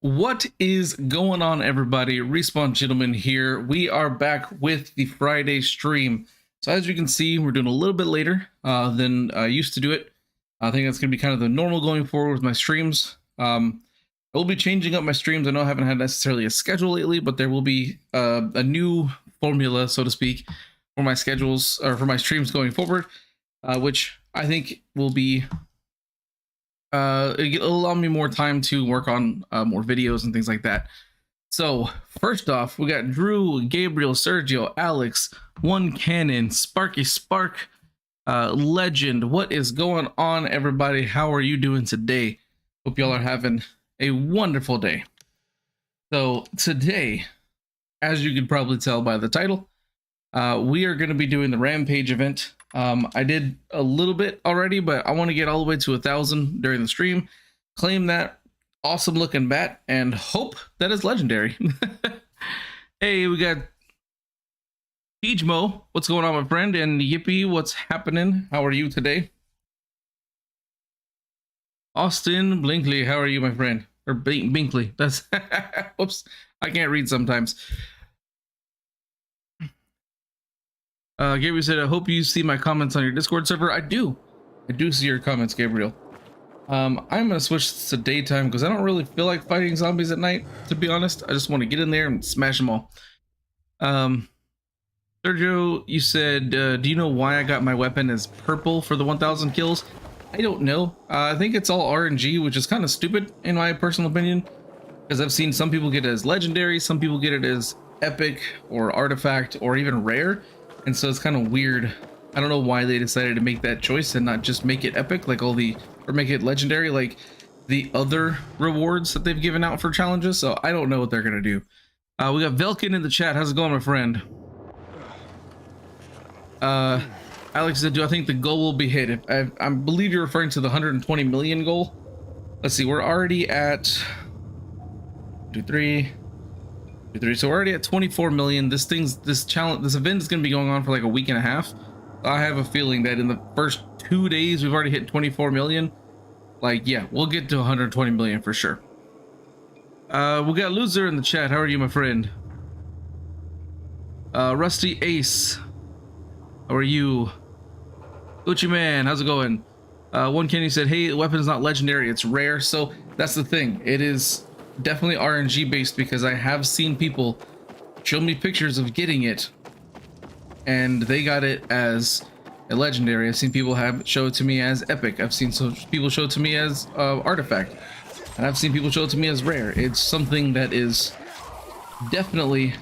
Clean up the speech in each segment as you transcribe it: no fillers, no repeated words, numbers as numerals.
What is going on, everybody? Respawn Gentleman here. We are back with the Friday stream. So as you can see, we're doing a little bit later than I used to do it. I think that's going to be kind of the normal going forward with my streams. I will be changing up my streams. I know I haven't had necessarily a schedule lately, but there will be a new formula, so to speak, for my schedules or for my streams going forward, which I think will be it'll allow me more time to work on more videos and things like that. So first off, we got Drew, Gabriel, Sergio, Alex, One Cannon, Sparky Spark, Legend. What is going on, everybody? How are you doing today? Hope y'all are having a wonderful day. So today, as you can probably tell by the title, we are going to be doing the Rampage event. I did a little bit already, but I want to get all the way to 1,000 during the stream, claim that awesome looking bat, and hope that is legendary. Hey, we got Pijmo. What's going on, my friend? And Yippee, what's happening? How are you today? Austin Blinkley, how are you, my friend? Or Binkley. That's whoops, I can't read sometimes. Gabriel said, I hope you see my comments on your Discord server. I do see your comments, Gabriel. I'm gonna switch to daytime because I don't really feel like fighting zombies at night, to be honest. I just want to get in there and smash them all. Sergio, you said, do you know why I got my weapon as purple for the 1,000 kills? I don't know. I think it's all RNG, which is kind of stupid in my personal opinion, because I've seen some people get it as legendary, some people get it as epic or artifact or even rare. And so it's kind of weird. I don't know why they decided to make that choice and not just make it epic like all the, or make it legendary like the other rewards that they've given out for challenges. So I don't know what they're gonna do. We got Velkin in the chat. How's it going, my friend? Alex said, do I think the goal will be hit? I believe you're referring to the 120 million goal. Let's see, we're already at 2-3. So we're already at 24 million. This event is going to be going on for like a week and a half. I have a feeling that in the first 2 days we've already hit 24 million. Like, yeah, we'll get to 120 million for sure. We got Loser in the chat. How are you, my friend? Rusty Ace, how are you? Gucci Man, how's it going? One Kenny said, hey, the weapon's not legendary, it's rare. So that's the thing, it is definitely RNG based, because I have seen people show me pictures of getting it and they got it as a legendary. I've seen people show it to me as epic. I've seen people show it to me as artifact, and I've seen people show it to me as rare. It's something that is definitely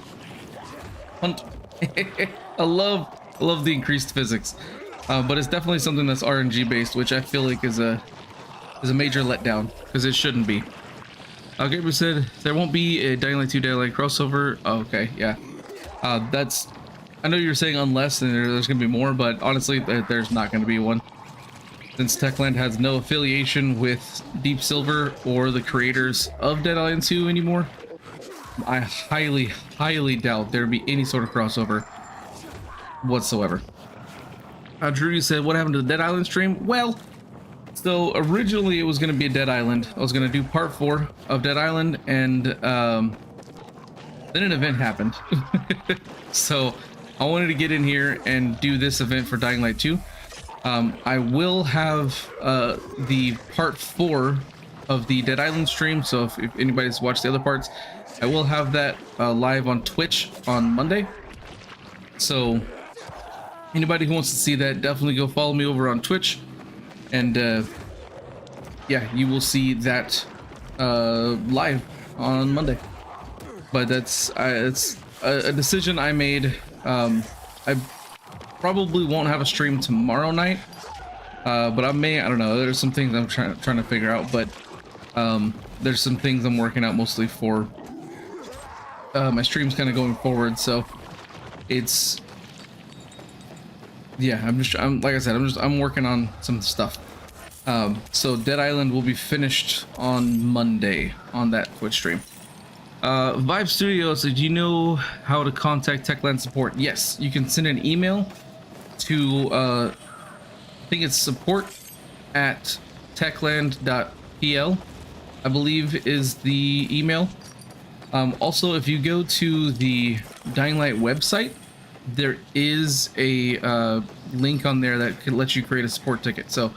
I love the increased physics, but it's definitely something that's RNG based, which I feel like is a major letdown, because it shouldn't be. Gabriel said there won't be a Dying Light 2 Dying Light crossover. Oh, okay, yeah. That's, I know you're saying unless, and there's gonna be more, but honestly, there's not gonna be one, since Techland has no affiliation with Deep Silver or the creators of Dead Island 2 anymore. I highly doubt there'd be any sort of crossover whatsoever. Drew, you said, what happened to the Dead Island stream? Well, so originally it was going to be a Dead Island. I was going to do part 4 of Dead Island, and then an event happened. So I wanted to get in here and do this event for Dying Light 2. I will have the part 4 of the Dead Island stream, so if anybody's watched the other parts, I will have that live on Twitch on Monday. So anybody who wants to see that, definitely go follow me over on Twitch, and yeah, you will see that live on Monday. But it's a decision I made. I probably won't have a stream tomorrow night, but I don't know, there's some things I'm trying to figure out, but there's some things I'm working out mostly for my streams kind of going forward. So it's, yeah, I'm like I said, I'm working on some stuff. So Dead Island will be finished on Monday on that Twitch stream. Vibe Studios, do you know how to contact Techland support? Yes, you can send an email to I think it's support@techland.pl, I believe is the email. Also, if you go to the Dying Light website, there is a link on there that can let you create a support ticket. So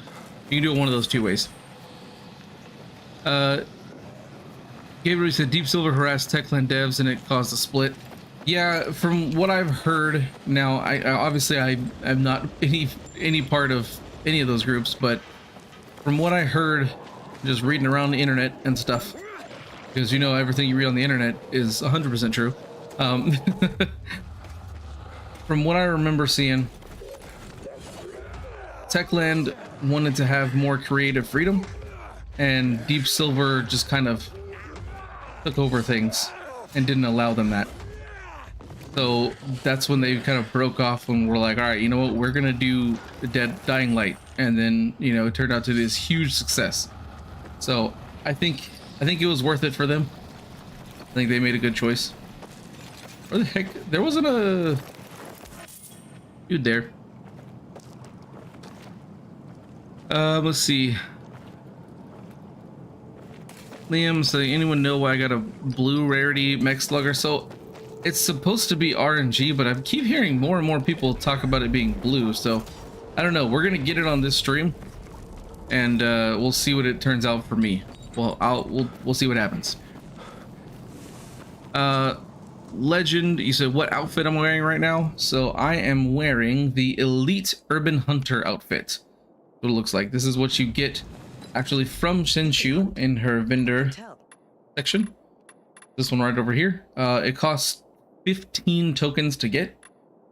you can do it one of those two ways. Gabriel said Deep Silver harassed Techland devs and it caused a split. Yeah, from what I've heard, now I obviously I'm not any part of any of those groups, but from what I heard, just reading around the internet and stuff, because you know everything you read on the internet is 100% true. From what I remember seeing, Techland wanted to have more creative freedom, and Deep Silver just kind of took over things and didn't allow them that. So that's when they kind of broke off and were like, all right, you know what, we're gonna do the Dying Light, and then you know it turned out to be this huge success. So I think it was worth it for them. I think they made a good choice. Where the heck? There wasn't a dude there. Let's see. Liam saying, anyone know why I got a blue rarity mech slugger? So it's supposed to be RNG, but I keep hearing more and more people talk about it being blue. So I don't know. We're gonna get it on this stream, and we'll see what it turns out for me. Well, we'll see what happens. Legend, you said what outfit I'm wearing right now? So I am wearing the Elite Urban Hunter outfit. What it looks like. This is what you get actually from Shinshu in her vendor section. This one right over here. It costs 15 tokens to get.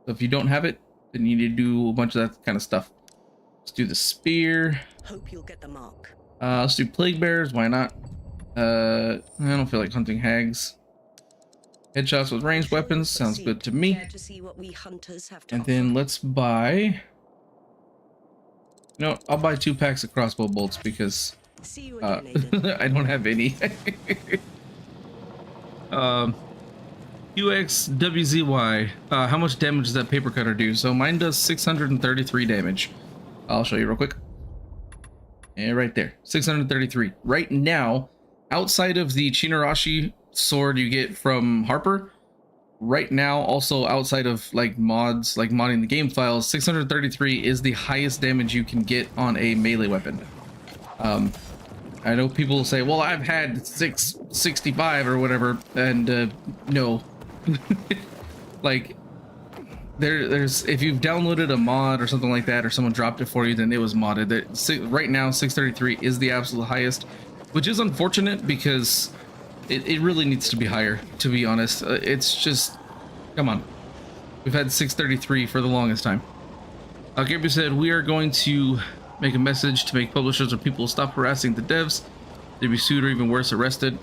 So if you don't have it, then you need to do a bunch of that kind of stuff. Let's do the spear. Hope you'll get the mark. Let's do plague bears. Why not? I don't feel like hunting hags. Headshots with ranged weapons sounds good to me. To see what we hunters have to And then let's buy. No, I'll buy 2 packs of crossbow bolts because see you again, Aiden. I don't have any. UXWZY. How much damage does that paper cutter do? So mine does 633 damage. I'll show you real quick. And right there, 633. Right now, outside of the Chinarashi sword you get from Harper, right now, also outside of like mods, like modding the game files, 633 is the highest damage you can get on a melee weapon. I know people say, well, I've had 665 or whatever, and no. Like there's if you've downloaded a mod or something like that, or someone dropped it for you, then it was modded. Right now 633 is the absolute highest, which is unfortunate because it really needs to be higher, to be honest. It's just, come on, we've had 633 for the longest time. Gabriel said we are going to make a message to make publishers or people stop harassing the devs. They'd be sued or even worse, arrested.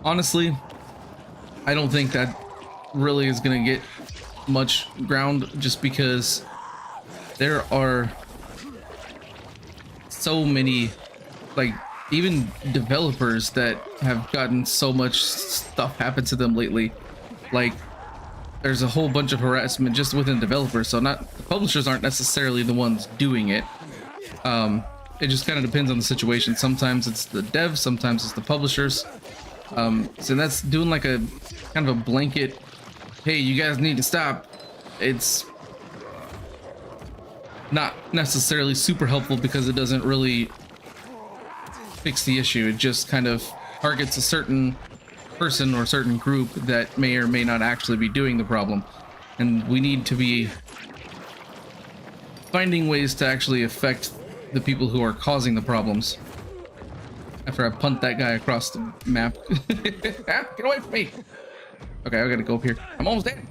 Honestly, I don't think that really is gonna get much ground, just because there are so many, like, even developers that have gotten so much stuff happen to them lately. Like, there's a whole bunch of harassment just within developers, so not the publishers aren't necessarily the ones doing it. It just kind of depends on the situation. Sometimes it's the devs, sometimes it's the publishers. So that's doing like a kind of a blanket, hey, you guys need to stop. It's not necessarily super helpful because it doesn't really fix the issue. It just kind of targets a certain person or certain group that may or may not actually be doing the problem, and we need to be finding ways to actually affect the people who are causing the problems. After I punt that guy across the map. Get away from me. Okay, I gotta go up here. I'm almost dead.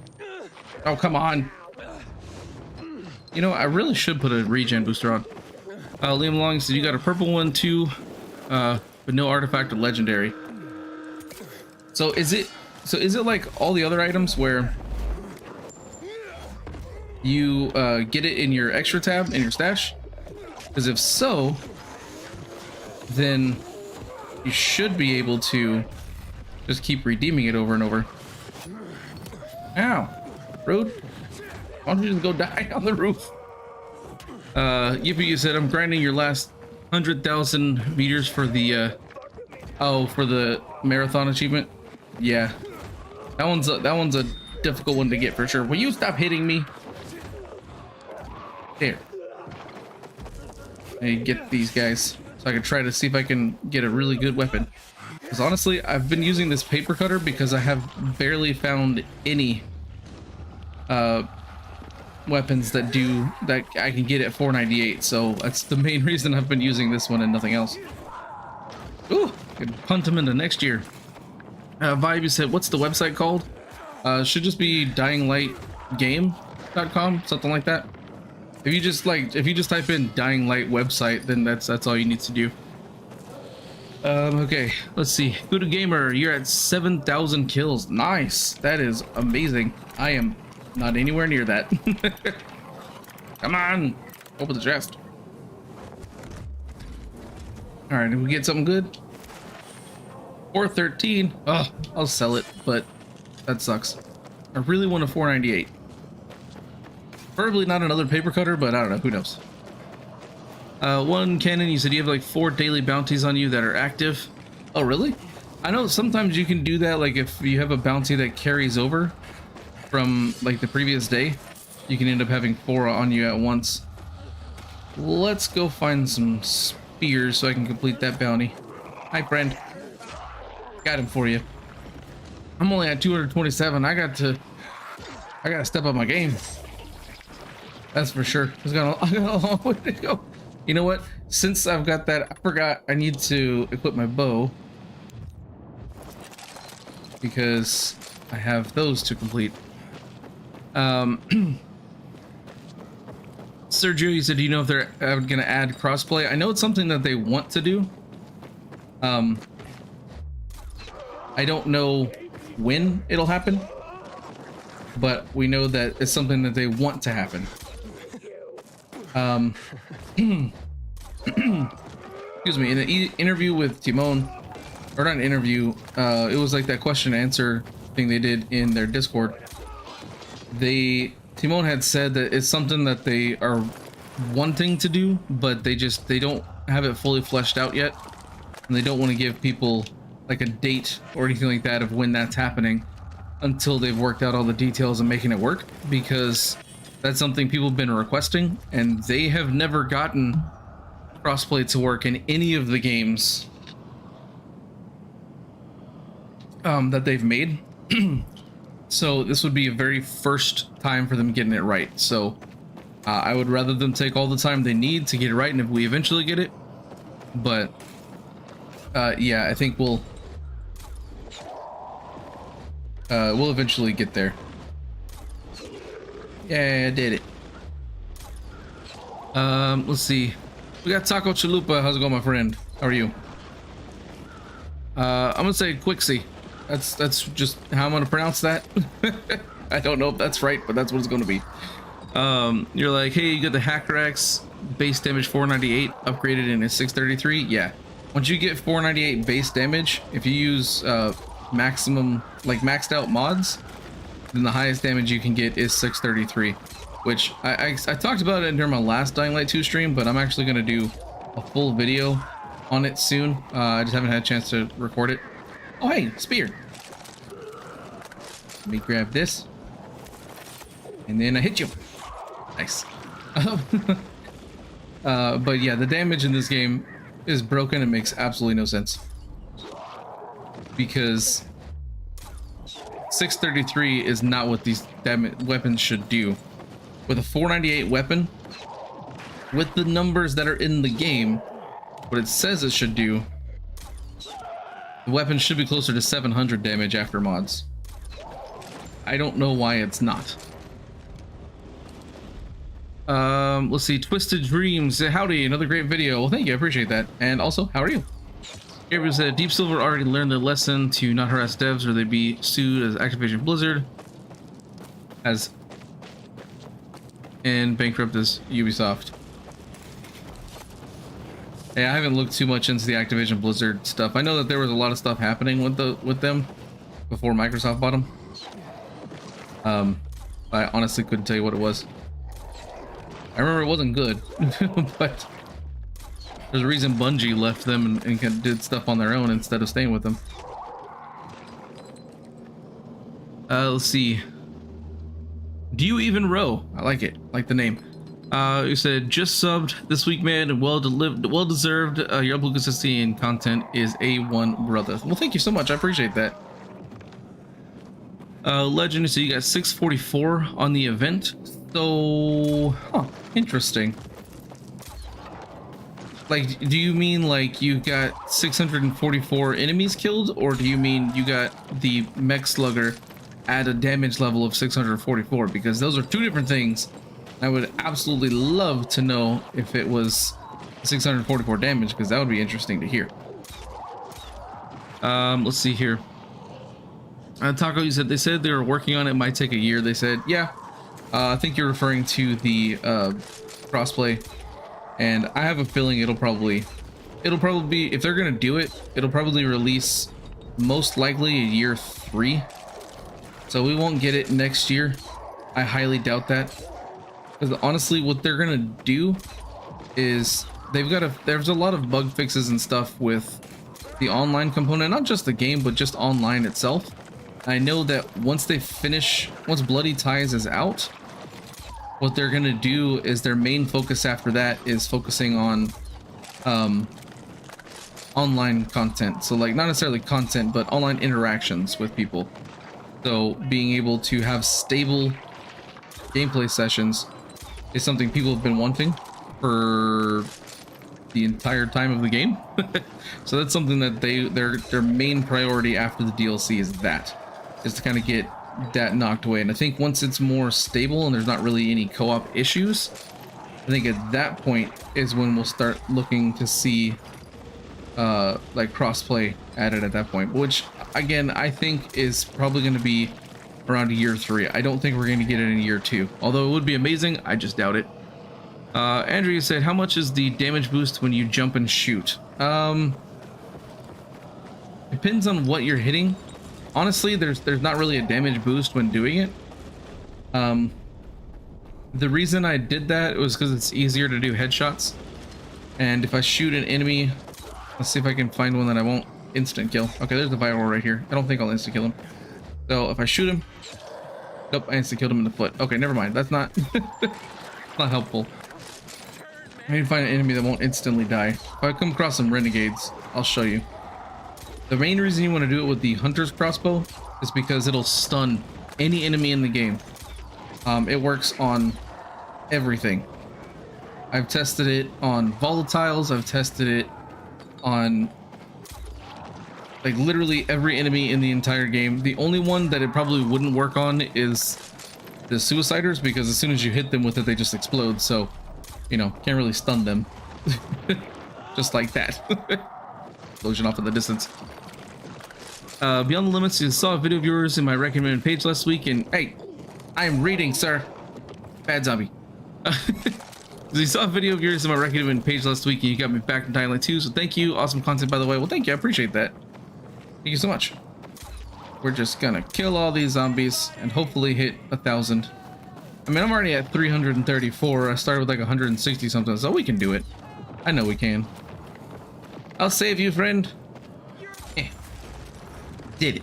Oh, come on. You know, I really should put a regen booster on. Liam Long said you got a purple one too, but no artifact or legendary. So is it like all the other items where you get it in your extra tab in your stash? Because if so, then you should be able to just keep redeeming it over and over. Ow, rude. Why don't you just go die on the roof? Yippee, you said I'm grinding your last 100,000 meters for the for the marathon achievement. Yeah, that one's a difficult one to get for sure. Will you stop hitting me? There. I get these guys so I can try to see if I can get a really good weapon. Because honestly, I've been using this paper cutter because I have barely found any weapons that I can get at 498. So that's the main reason I've been using this one and nothing else. Ooh, could punt them into next year. Vibe, you said, what's the website called? Should just be dyinglightgame.com, something like that. If you just type in Dying Light website, then that's all you need to do. Okay, let's see. Good Gamer, you're at 7,000 kills. Nice. That is amazing. I am not anywhere near that. Come on, open the chest. All right, did we get something good? 413. Oh, I'll sell it, but that sucks. I really want a 498. Preferably not another paper cutter, but I don't know, who knows. One Cannon, you said you have like 4 daily bounties on you that are active. Oh, really? I know sometimes you can do that, like if you have a bounty that carries over from like the previous day, you can end up having 4 on you at once. Let's go find some spears so I can complete that bounty. Hi, friend. Got him for you. I'm only at 227. I gotta step up my game. That's for sure. I got a long way to go. You know what? Since I've got that, I forgot I need to equip my bow because I have those to complete. Sergio, you said, do you know if they're gonna add crossplay? I know it's something that they want to do. I don't know when it'll happen, but we know that it's something that they want to happen. Excuse me, in the interview with Timon, or not an interview, it was like that question and answer thing they did in their Discord. Timon had said that it's something that they are wanting to do, but they don't have it fully fleshed out yet, and they don't want to give people like a date or anything like that of when that's happening until they've worked out all the details and making it work, because that's something people have been requesting, and they have never gotten crossplay to work in any of the games that they've made. So this would be a very first time for them getting it right. So I would rather them take all the time they need to get it right, and if we eventually get it, but yeah, I think we'll eventually get there. Yeah, I did it. Let's see. We got Taco Chalupa. How's it going, my friend? How are you? I'm gonna say Quixie. That's just how I'm gonna pronounce that. I don't know if that's right, but that's what it's gonna be. You're like, hey, you got the Hacker X base damage 498 upgraded in a 633. Yeah. Once you get 498 base damage, if you use maximum, like maxed out mods, then the highest damage you can get is 633, which I talked about it during my last Dying Light 2 stream, but I'm actually going to do a full video on it soon. I just haven't had a chance to record it. Oh, hey, spear. Let me grab this. And then I hit you. Nice. But yeah, the damage in this game is broken. It makes absolutely no sense. Because 633 is not what these weapons should do. With a 498 weapon, with the numbers that are in the game, what it says it should do, the weapon should be closer to 700 damage after mods. I don't know why it's not. Let's see. Twisted Dreams. Howdy, another great video. Well, thank you. I appreciate that. And also, how are you? Gabriel said, Deep Silver already learned their lesson to not harass devs or they'd be sued as Activision Blizzard and bankrupt as Ubisoft. Hey, I haven't looked too much into the Activision Blizzard stuff. I know that there was a lot of stuff happening with them before Microsoft bought them. I honestly couldn't tell you what it was. I remember it wasn't good, but There's a reason Bungie left them and did stuff on their own instead of staying with them. Let's see. Do you even row? I like it. I like the name. You said just subbed this week, man, and well deserved. Your upload consistency and content is A1, brother. Well, thank you so much. I appreciate that. Legend, so you got 644 on the event. So, interesting. Like, do you mean like you got 644 enemies killed, or do you mean you got the mech slugger at a damage level of 644? Because those are two different things. I would absolutely love to know if it was 644 damage, because that would be interesting to hear. Let's see here. Taco, you said they said they were working on it. Might take a year. They said, yeah. I think you're referring to the crossplay, and I have a feeling it'll probably be, if they're gonna do it, it'll probably release most likely in year 3. So we won't get it next year. I highly doubt that. Because honestly, what they're gonna do is there's a lot of bug fixes and stuff with the online component, not just the game, but just online itself. I know that once Bloody Ties is out, what they're gonna do is their main focus after that is focusing on online content. So like not necessarily content, but online interactions with people. So being able to have stable gameplay sessions is something people have been wanting for the entire time of the game. So that's something that their main priority after the DLC is to kind of get that knocked away. And I think once it's more stable and there's not really any co-op issues, I think at that point is when we'll start looking to see like crossplay added at that point, which again I think is probably going to be around year 3. I don't think we're going to get it in year 2, although it would be amazing. I just doubt it. Andrea said, how much is the damage boost when you jump and shoot? Depends on what you're hitting. Honestly, there's not really a damage boost when doing it. The reason I did that was because it's easier to do headshots, and if I shoot an enemy, let's see if I can find one that I won't instant kill. Okay, there's the viral right here. I don't think I'll instant kill him. So if I shoot him, nope, I instant killed him in the foot. Okay, never mind. That's not not helpful. I need to find an enemy that won't instantly die. If I come across some renegades, I'll show you. The main reason you want to do it with the hunter's crossbow is because it'll stun any enemy in the game. It works on everything. I've tested it on volatiles. I've tested it on like literally every enemy in the entire game. The only one that it probably wouldn't work on is the suiciders, because as soon as you hit them with it, they just explode. So, you know, can't really stun them. Just like that. Explosion off in the distance. Beyond the Limits, you saw a video of yours in my recommended page last week, and hey, I'm reading, sir. Bad zombie. You saw a video of yours in my recommended page last week, and you got me back in Dying Light 2, so thank you. Awesome content, by the way. Well, thank you. I appreciate that. Thank you so much. We're just gonna kill all these zombies and hopefully hit 1,000. I mean, I'm already at 334. I started with like 160 something, so we can do it. I know we can. I'll save you, friend. Did it.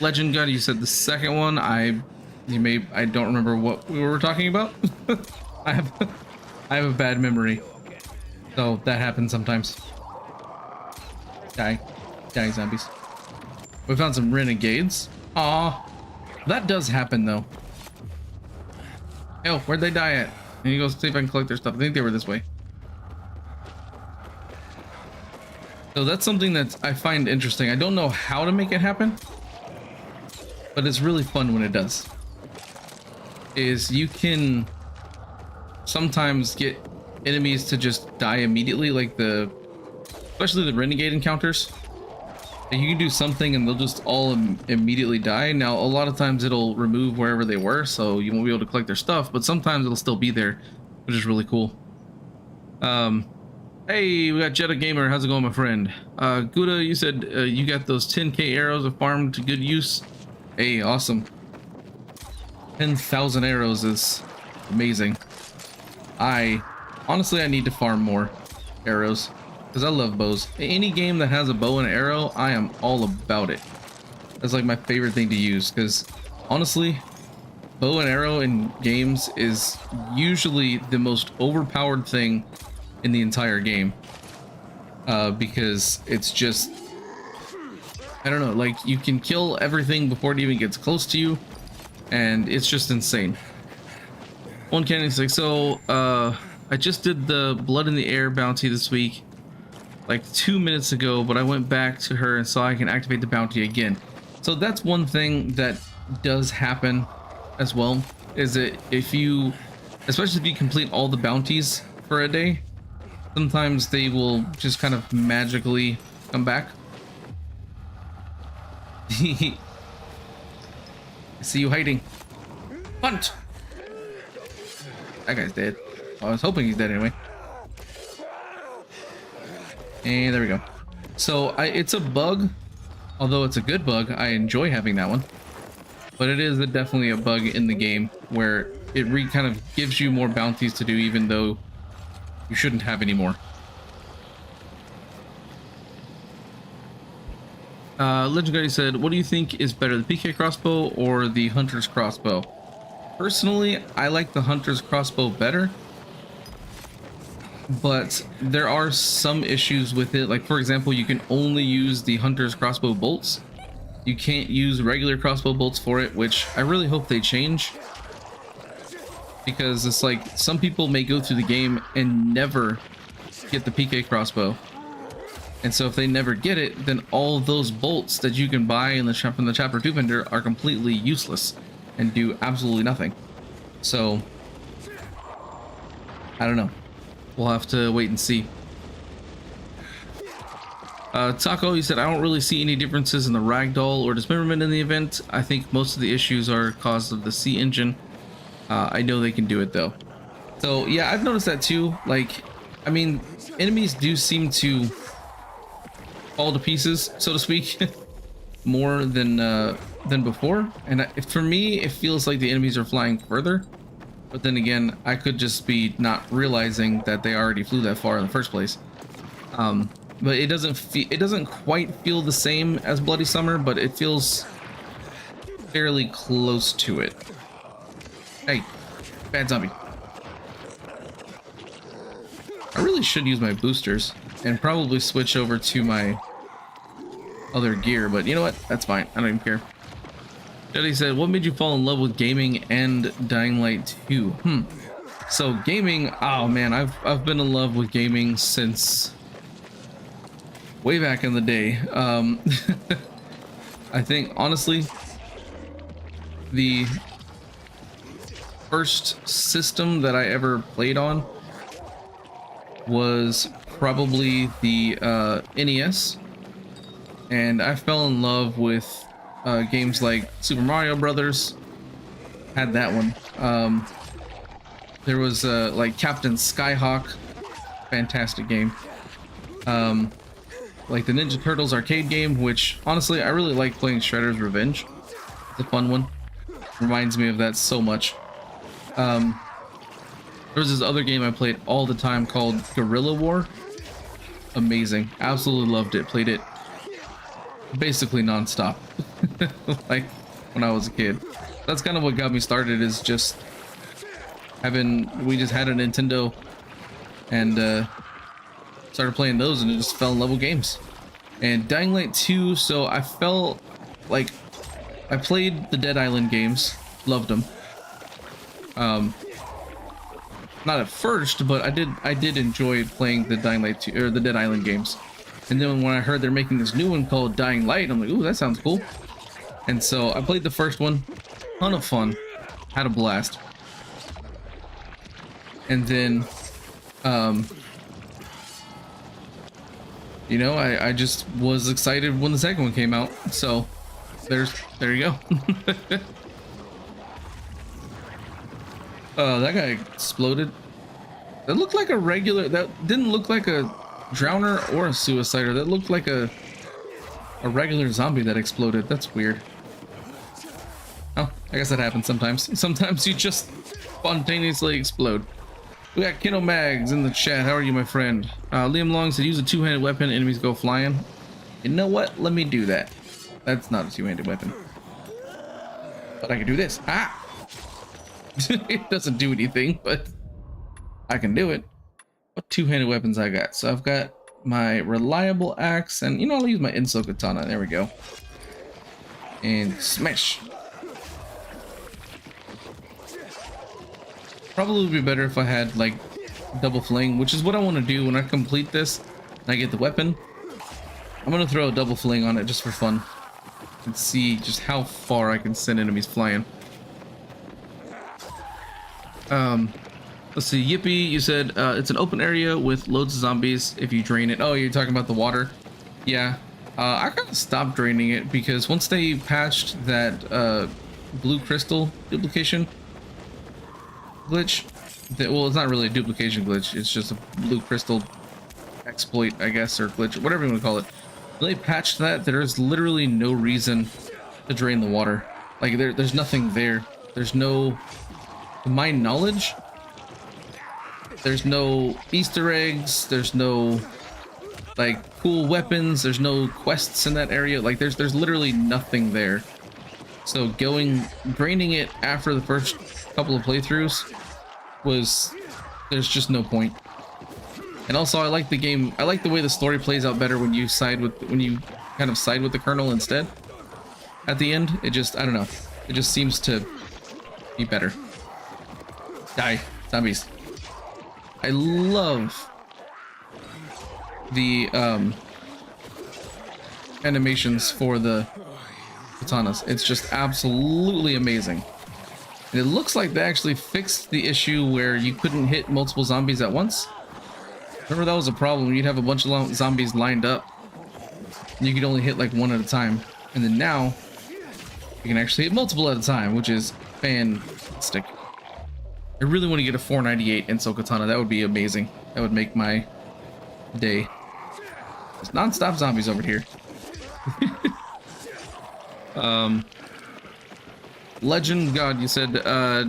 Legend God, you said the second one. I don't remember what we were talking about. I have a bad memory, so that happens sometimes. Die zombies. We found some renegades. Aw, that does happen though. Oh, where'd they die at? I need to go see if I can collect their stuff. I think they were this way. So that's something that I find interesting. I don't know how to make it happen, but it's really fun when it does. Is you can sometimes get enemies to just die immediately, like especially the renegade encounters. And you can do something and they'll just all immediately die. Now, a lot of times it'll remove wherever they were, so you won't be able to collect their stuff, but sometimes it'll still be there, which is really cool. Hey, we got Jetta Gamer. How's it going, my friend? Gouda, you said you got those 10k arrows of farm to good use. Hey, awesome. 10,000 arrows is amazing. I honestly, I need to farm more arrows because I love bows. Any game that has a bow and arrow, I am all about it. That's like my favorite thing to use because honestly, bow and arrow in games is usually the most overpowered thing in the entire game. Because it's just, I don't know, like you can kill everything before it even gets close to you, and it's just insane. One Cannon's like, so I just did the Blood in the Air bounty this week like 2 minutes ago, but I went back to her and saw I can activate the bounty again. So that's one thing that does happen as well, is that if you, especially if you complete all the bounties for a day, sometimes they will just kind of magically come back. I see you hiding. Hunt! That guy's dead. I was hoping he's dead anyway. And there we go. So it's a bug, although it's a good bug. I enjoy having that one. But it is definitely a bug in the game where it kind of gives you more bounties to do even though you shouldn't have any more. Legendary said, what do you think is better, the PK crossbow or the Hunter's crossbow? Personally, I like the Hunter's crossbow better, but there are some issues with it. Like, for example, you can only use the Hunter's crossbow bolts. You can't use regular crossbow bolts for it, which I really hope they change. Because it's like, some people may go through the game and never get the PK crossbow. And so if they never get it, then all those bolts that you can buy in the from the Chapter 2 vendor are completely useless and do absolutely nothing. So, I don't know. We'll have to wait and see. Taco, he said, I don't really see any differences in the ragdoll or dismemberment in the event. I think most of the issues are caused of the C engine. I know they can do it though. So yeah, I've noticed that too. Like, I mean, enemies do seem to fall to pieces, so to speak, more than before. And for me, it feels like the enemies are flying further. But then again, I could just be not realizing that they already flew that far in the first place. But it doesn't quite feel the same as Bloody Summer, but it feels fairly close to it. Hey, bad zombie. I really should use my boosters and probably switch over to my other gear, but you know what? That's fine. I don't even care. Jetty said, what made you fall in love with gaming and Dying Light 2? So gaming, oh man, I've been in love with gaming since way back in the day. I think honestly, the first system that I ever played on was probably the NES, and I fell in love with games like Super Mario Brothers. Had that one. There was like Captain Skyhawk, fantastic game. Like the Ninja Turtles arcade game, which honestly I really like playing Shredder's Revenge. It's a fun one. Reminds me of that so much. There was this other game I played all the time called Guerrilla War. Amazing. Absolutely loved it. Played it basically non-stop. Like when I was a kid. That's kind of what got me started, is just we just had a Nintendo and started playing those and just fell in love with games. And Dying Light 2, so I felt like I played the Dead Island games, loved them. Not at first, but I did enjoy playing the Dying Light 2 or the Dead Island games. And then when I heard they're making this new one called Dying Light, I'm like, ooh, that sounds cool. And so I played the first one, ton of fun, had a blast. And then, you know, I just was excited when the second one came out. So there you go. That guy exploded. That looked like a regular, that didn't look like a drowner or a suicider. That looked like a regular zombie that exploded. That's weird. Oh, I guess that happens sometimes. Sometimes you just spontaneously explode. We got Kino Mags in the chat. How are you, my friend? Liam Long said use a two-handed weapon, enemies go flying. You know what? Let me do that. That's not a two-handed weapon. But I can do this. Ah! It doesn't do anything, but I can do it. What two-handed weapons I got? So I've got my reliable axe, and you know, I'll use my Inso Katana. There we go. And smash. Probably would be better if I had like double fling, which is what I want to do when I complete this and I get the weapon. I'm gonna throw a double fling on it just for fun and see just how far I can send enemies flying. Let's see, Yippee, you said it's an open area with loads of zombies if you drain it. Oh, you're talking about the water? Yeah. I kind of stopped draining it because once they patched that blue crystal duplication glitch, well, it's not really a duplication glitch, it's just a blue crystal exploit, I guess, or glitch, whatever you want to call it. When they patched that, there's literally no reason to drain the water. Like, there's nothing there. There's no, to my knowledge, there's no Easter eggs, there's no like cool weapons, there's no quests in that area. Like there's literally nothing there. So draining it after the first couple of playthroughs there's just no point. And also I like the game, I like the way the story plays out better when you kind of side with the Colonel instead. At the end, it just, I don't know, it just seems to be better. Die, zombies. I love the animations for the katanas. It's just absolutely amazing. And it looks like they actually fixed the issue where you couldn't hit multiple zombies at once. Remember that was a problem. You'd have a bunch of zombies lined up and you could only hit like one at a time. And then now you can actually hit multiple at a time, which is fantastic. I really want to get a 498 Inso Katana. That would be amazing. That would make my day. There's non-stop zombies over here. Legend God, you said,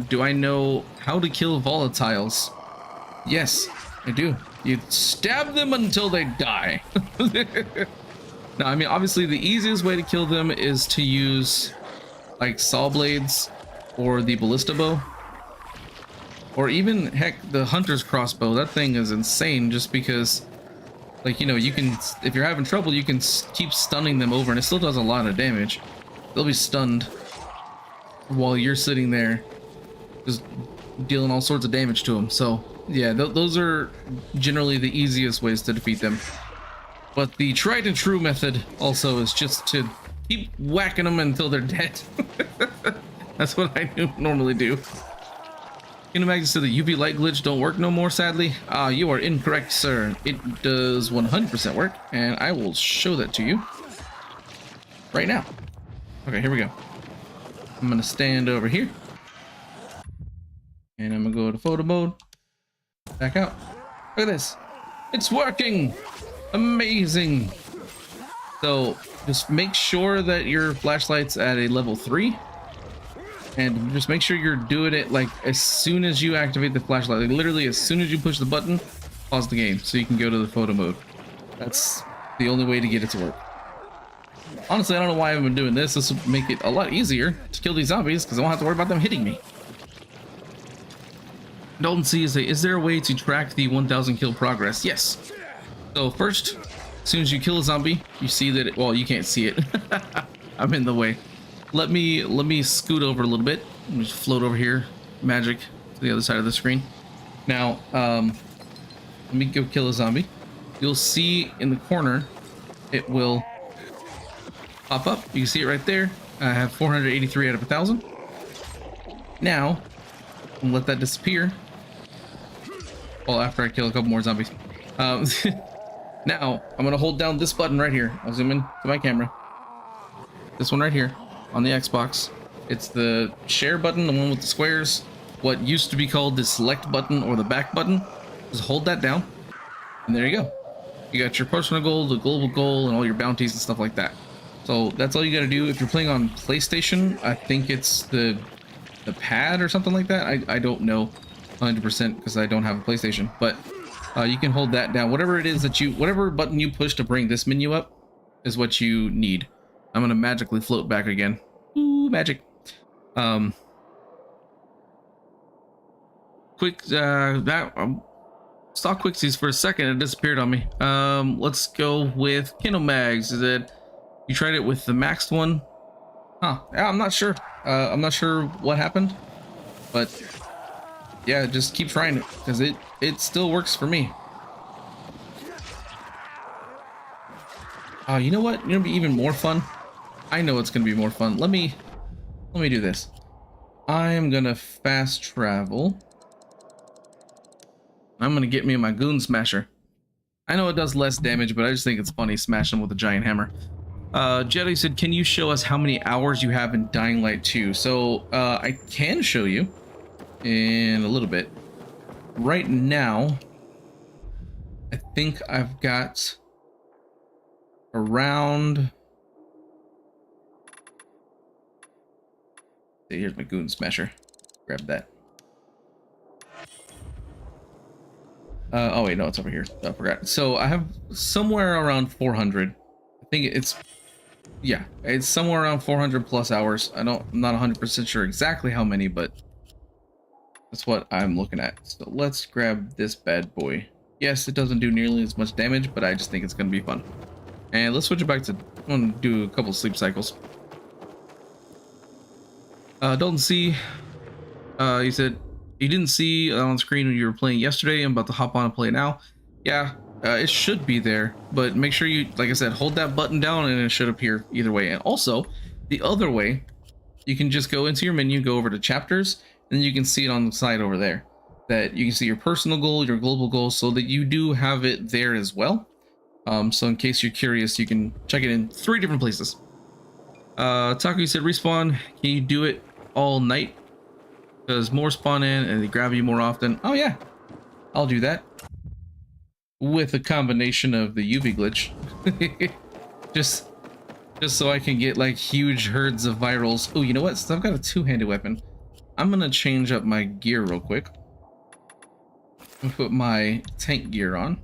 do I know how to kill volatiles? Yes, I do. You stab them until they die. Now, I mean, obviously the easiest way to kill them is to use like saw blades or the ballista bow. Or even, heck, the hunter's crossbow. That thing is insane just because, like, you know, you can, if you're having trouble, you can keep stunning them over and it still does a lot of damage. They'll be stunned while you're sitting there just dealing all sorts of damage to them. So, yeah, those are generally the easiest ways to defeat them. But the tried and true method also is just to keep whacking them until they're dead. That's what I normally do. Mag said the UV light glitch don't work no more, sadly. You are incorrect, sir. It does 100% work, and I will show that to you right now. Okay, here we go. I'm gonna stand over here, and I'm gonna go to photo mode. Back out. Look at this. It's working! Amazing! So, just make sure that your flashlight's at a level 3. And just make sure you're doing it like as soon as you activate the flashlight. Like literally as soon as you push the button, pause the game so you can go to the photo mode. That's the only way to get it to work. Honestly, I don't know why I've been doing this. This will make it a lot easier to kill these zombies because I won't have to worry about them hitting me. Dalton C is there a way to track the 1,000 kill progress? Yes. So first, as soon as you kill a zombie, you see that well, you can't see it. I'm in the way. Let me scoot over a little bit. Let me just float over here, magic to the other side of the screen. Now, let me go kill a zombie. You'll see in the corner, it will pop up. You can see it right there. I have 483 out of 1,000. Now, I'll let that disappear. Well, after I kill a couple more zombies. Now, I'm gonna hold down this button right here. I'll zoom in to my camera. This one right here. On the Xbox, it's the share button, the one with the squares, what used to be called the select button or the back button. Just hold that down and there you go. You got your personal goal, the global goal, and all your bounties and stuff like that. So that's all you got to do. If you're playing on PlayStation, I think it's the pad or something like that. I don't know, 100% because I don't have a PlayStation, but you can hold that down. Whatever it is that whatever button you push to bring this menu up is what you need. I'm gonna magically float back again. Ooh, magic. Quick, saw quicksies for a second. It disappeared on me. Let's go with Kindle Mags. Is it? You tried it with the maxed one? Huh? Yeah, I'm not sure. I'm not sure what happened, but yeah, just keep trying it because it still works for me. You know what? It'll be even more fun. I know it's gonna be more fun. Let me do this. I am gonna fast travel. I'm gonna get me my Goon Smasher. I know it does less damage, but I just think it's funny smashing with a giant hammer. Jetty said, can you show us how many hours you have in Dying Light 2? So I can show you in a little bit. Right now, I think I've got around... Here's my Goon Smasher. Grab that. Oh wait, no, it's over here. I forgot. So I have somewhere around 400. I think it's somewhere around 400 plus hours. I'm not 100% sure exactly how many, but that's what I'm looking at. So let's grab this bad boy. Yes, it doesn't do nearly as much damage, but I just think it's gonna be fun. And let's switch it back to, I want to do a couple sleep cycles. Dalton C, you said you didn't see on screen when you were playing yesterday. I'm about to hop on and play now. Yeah, it should be there, but make sure you, like I said, hold that button down and it should appear either way. And also, the other way, you can just go into your menu, go over to chapters, and you can see it on the side over there. That you can see your personal goal, your global goal, so that you do have it there as well. So in case you're curious, you can check it in 3 different places. Taku said, respawn, can you do it all night? Because more spawn in and they grab you more often. Oh yeah, I'll do that. With a combination of the UV glitch. just so I can get like huge herds of virals. Oh, you know what? Since I've got a 2-handed weapon, I'm gonna change up my gear real quick. I'm gonna put my tank gear on.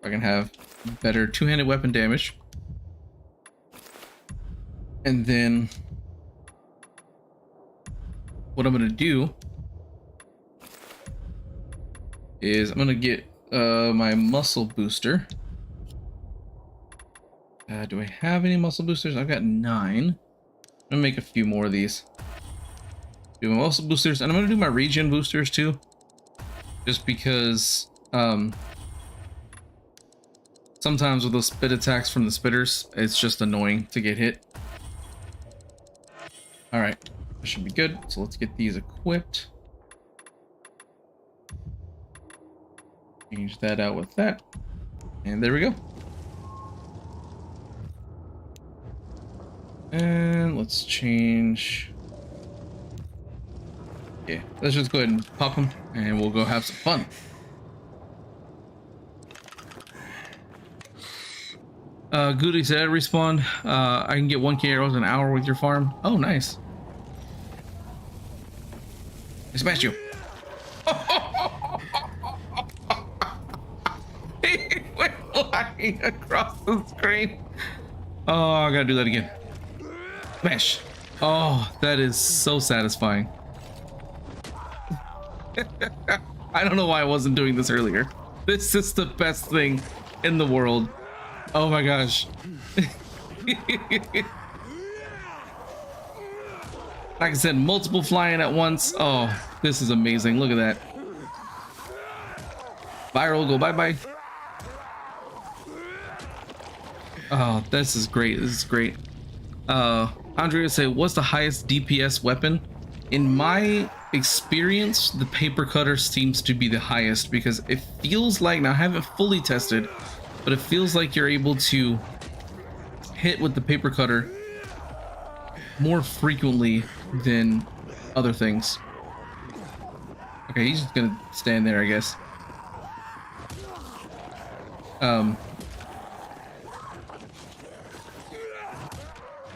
I can have better 2-handed weapon damage. And then what I'm gonna do is I'm gonna get my muscle booster. Do I have any muscle boosters? I've got 9. I'm gonna make a few more of these. Do my muscle boosters, and I'm gonna do my regen boosters too. Just because sometimes with those spit attacks from the spitters, it's just annoying to get hit. Alright, that should be good. So let's get these equipped. Change that out with that. And there we go. And let's change. Yeah, let's just go ahead and pop them and we'll go have some fun. Goody said, respawn. I can get 1k arrows an hour with your farm. Oh, nice. I smashed you. He went flying across the screen. Oh, I gotta do that again. Smash. Oh, that is so satisfying. I don't know why I wasn't doing this earlier. This is the best thing in the world. Oh my gosh. Like I said, multiple flying at once. Oh, this is amazing. Look at that. Viral, go bye-bye. Oh, this is great. This is great. Andrea say, what's the highest DPS weapon? In my experience, the paper cutter seems to be the highest because it feels like, now I haven't fully tested, but it feels like you're able to hit with the paper cutter more frequently than other things. Okay, he's just gonna stand there, I guess.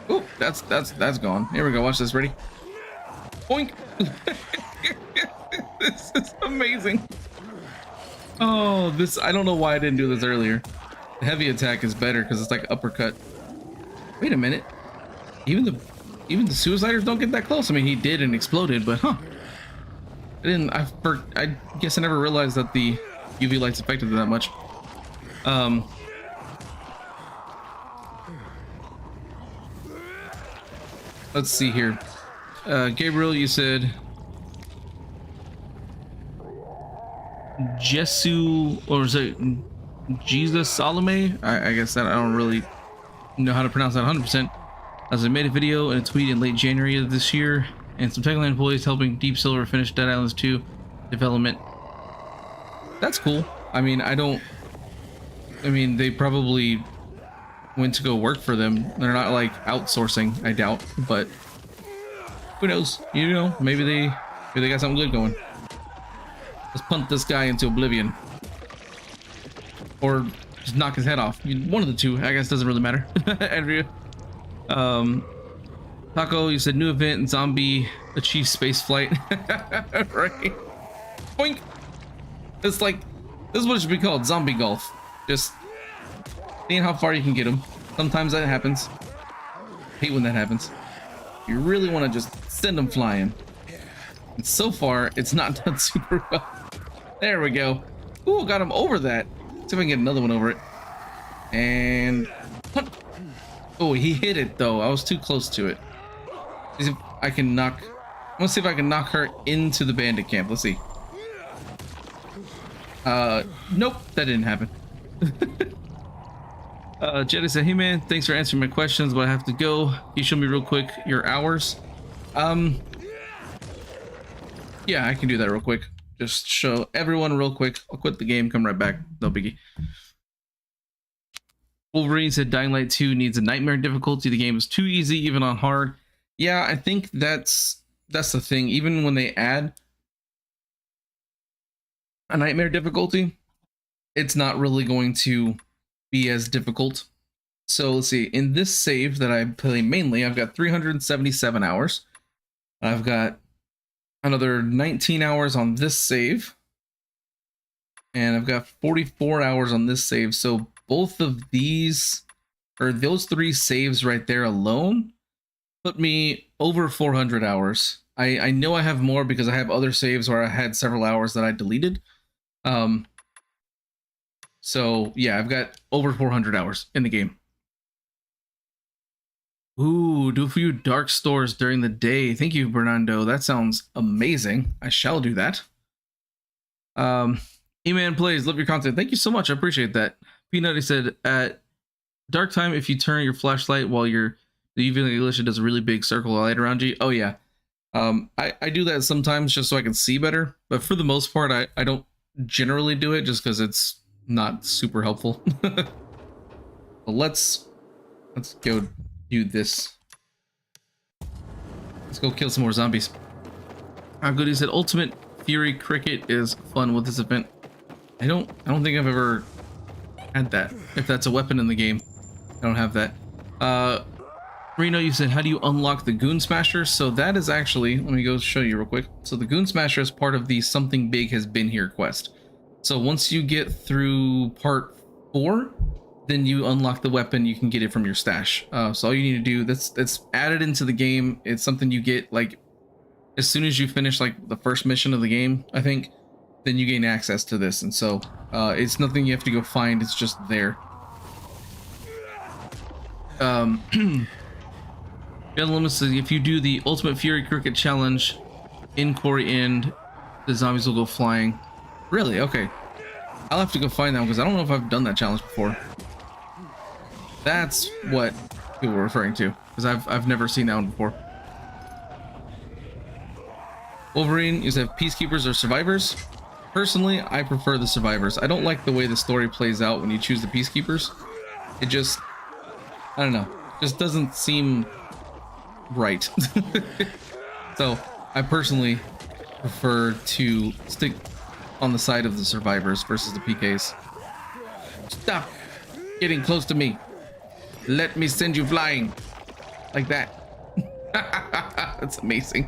Oh, that's gone. Here we go. Watch this. Ready? Boink. is amazing. Oh, this, I don't know why I didn't do this earlier. The heavy attack is better because it's like uppercut. Wait a minute. Even the suiciders don't get that close. I mean, he did and exploded, but huh. I guess I never realized that the UV lights affected it that much. Let's see here. Gabriel, you said Jesu, or is it Jesus Salome? I guess that I don't really know how to pronounce that 100%. As I made a video and a tweet in late January of this year, and some Techland employees helping Deep Silver finish Dead Islands 2 development. That's cool. I mean, they probably went to go work for them. They're not like outsourcing, I doubt, but who knows? You know, maybe they got something good going. Let's punt this guy into oblivion. Or just knock his head off. One of the two, I guess, doesn't really matter. Andrea. Taco, you said new event and zombie achieve space flight. Right? Boink! It's like, this is what it should be called, zombie golf. Just seeing how far you can get them. Sometimes that happens. Hate when that happens. You really want to just send them flying. And so far, it's not done super well. There we go. Ooh, got him over that. See if I can get another one over it. And... oh, he hit it though. I was too close to it. See if I can knock... I'm gonna see if I can knock her into the bandit camp. Let's see. Nope, that didn't happen. Jetty said, hey man, thanks for answering my questions, but I have to go. Can you show me real quick your hours? Yeah, I can do that real quick. Just show everyone real quick. I'll quit the game, come right back. No biggie. Wolverine said Dying Light 2 needs a nightmare difficulty. The game is too easy, even on hard. Yeah, I think that's the thing. Even when they add a nightmare difficulty, it's not really going to be as difficult. So let's see. In this save that I play mainly, I've got 377 hours. I've got another 19 hours on this save. And I've got 44 hours on this save. So both of these, or those three saves right there alone, put me over 400 hours. I know I have more because I have other saves where I had several hours that I deleted. So yeah, I've got over 400 hours in the game. Ooh, do a few dark stores during the day. Thank you, Bernardo. That sounds amazing. I shall do that. E-Man Plays, love your content. Thank you so much. I appreciate that. Peanut said, at dark time, if you turn your flashlight while the UV English does a really big circle of light around you. Oh yeah. I do that sometimes just so I can see better, but for the most part, I don't generally do it just because it's not super helpful. But let's go do this. Let's go kill some more zombies. Goody said Ultimate Fury Cricket is fun with this event. I don't think I've ever had that. If that's a weapon in the game, I don't have that. Reno, you said, how do you unlock the Goon Smasher? So that is actually, let me go show you real quick. So the Goon Smasher is part of the Something Big Has Been Here quest. So once you get through part 4, then you unlock the weapon. You can get it from your stash. So all you need to do, that's added into the game. It's something you get like as soon as you finish like the first mission of the game, I think, then you gain access to this. And so it's nothing you have to go find. It's just there. Limit says if you do the Ultimate Fury Cricket Challenge in Quarry End, the zombies will go flying. Really? Okay. I'll have to go find that one because I don't know if I've done that challenge before. That's what people were referring to, because I've never seen that one before. Wolverine, you have peacekeepers or survivors. Personally, I prefer the survivors. I don't like the way the story plays out when you choose the peacekeepers. It just, I don't know, just doesn't seem right. So I personally prefer to stick on the side of the survivors versus the PKs. Stop getting close to me. Let me send you flying like that. That's amazing.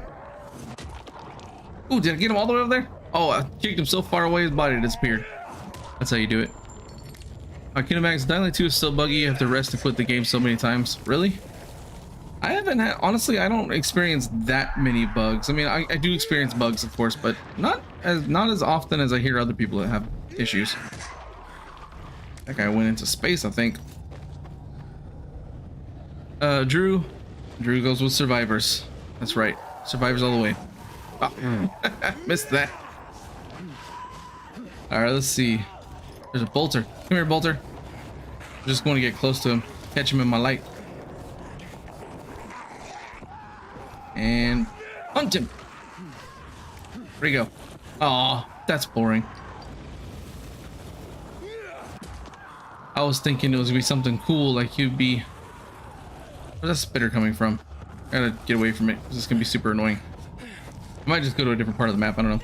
Ooh, did I get him all the way over there? Oh, I kicked him so far away his body disappeared. That's how you do it. Kinematics, Dying Light 2 is still buggy. You have to rest and quit the game so many times. Really? I haven't had, honestly, I don't experience that many bugs. I mean, I do experience bugs, of course, but not as often as I hear other people that have issues. That guy went into space, I think. Drew goes with survivors. That's right. Survivors all the way. Oh, missed that. All right, let's see. There's a bolter. Come here, bolter. I'm just going to get close to him, catch him in my light. And hunt him. Where'd he go? Oh, that's boring. I was thinking it was gonna be something cool, like he'd be. Where's that spitter coming from? I gotta get away from it. This is gonna be super annoying. I might just go to a different part of the map. I don't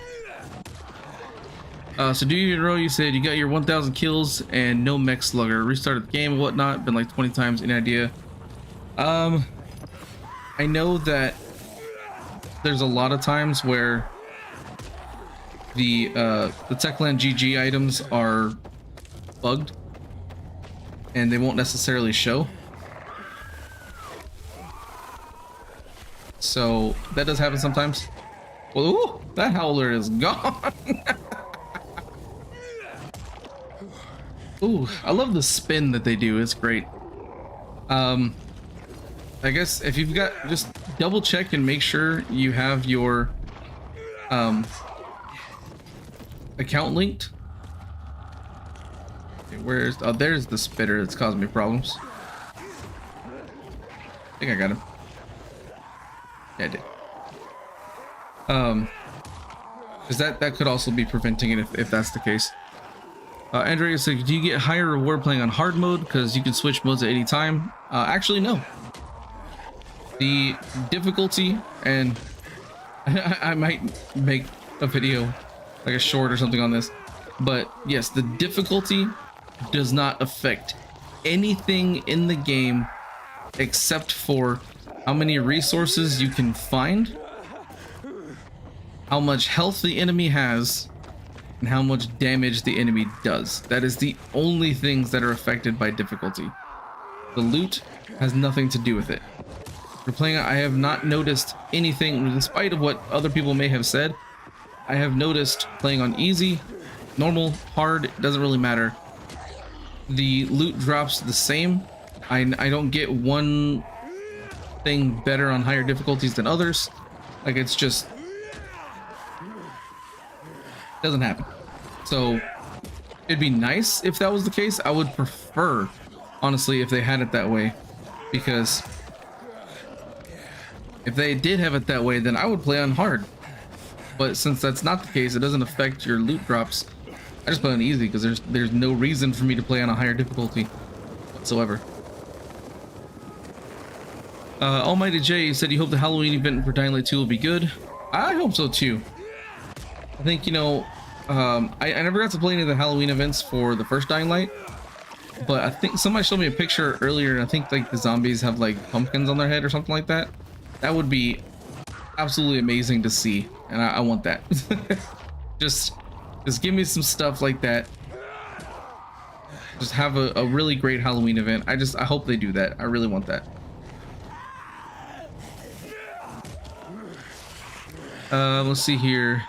know. So do you in a row? You said you got your 1,000 kills and no mech slugger. Restarted the game and whatnot. Been like 20 times. Any idea? I know that there's a lot of times where the Techland GG items are bugged and they won't necessarily show. So that does happen sometimes. Well, ooh, that howler is gone. Ooh, I love the spin that they do. It's great. I guess if you've got, just double check and make sure you have your account linked. Okay, where's, oh, there's the spitter that's causing me problems. I think I got him. Yeah, I did. Because that could also be preventing it if that's the case. Andrea said, do you get higher reward playing on hard mode because you can switch modes at any time? Actually, no. The difficulty, and I might make a video, like a short or something on this, but yes, the difficulty does not affect anything in the game except for how many resources you can find, how much health the enemy has, and how much damage the enemy does. That is the only things that are affected by difficulty. The loot has nothing to do with it. For playing, I have not noticed anything, in spite of what other people may have said. I have noticed playing on easy, normal, hard, it doesn't really matter. The loot drops the same. I don't get one thing better on higher difficulties than others. Like, it's just doesn't happen. So it'd be nice if that was the case. I would prefer, honestly, if they had it that way, because if they did have it that way, then I would play on hard. But since that's not the case, it doesn't affect your loot drops. I just play on easy because there's no reason for me to play on a higher difficulty whatsoever. Almighty J said you hope the Halloween event for Dying Light 2 will be good. I hope so too. I think, you know, I never got to play any of the Halloween events for the first Dying Light, but I think somebody showed me a picture earlier, and I think like the zombies have like pumpkins on their head or something like that. That would be absolutely amazing to see, and I want that. just give me some stuff like that. Just have a really great Halloween event. I hope they do that. I really want that. Let's see here.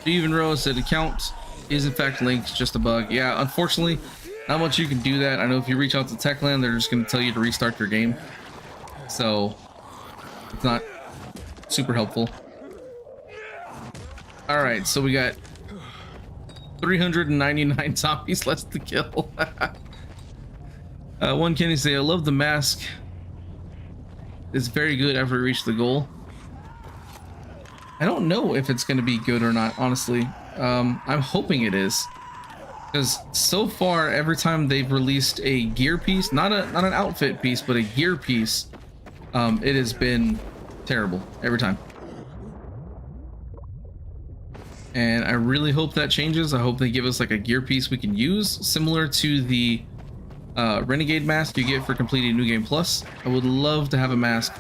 Steven Rose said account is in fact linked, just a bug. Yeah, unfortunately, not much you can do that. I know if you reach out to Techland, they're just going to tell you to restart your game. So it's not super helpful. All right, so we got 399 zombies left to kill. One Kenny say, I love the mask. It's very good after we reach the goal. I don't know if it's going to be good or not, honestly. I'm hoping it is, because so far every time they've released a gear piece, not an outfit piece, but a gear piece, it has been terrible every time. And I really hope that changes. I hope they give us like a gear piece we can use, similar to the Renegade mask you get for completing New Game Plus. I would love to have a mask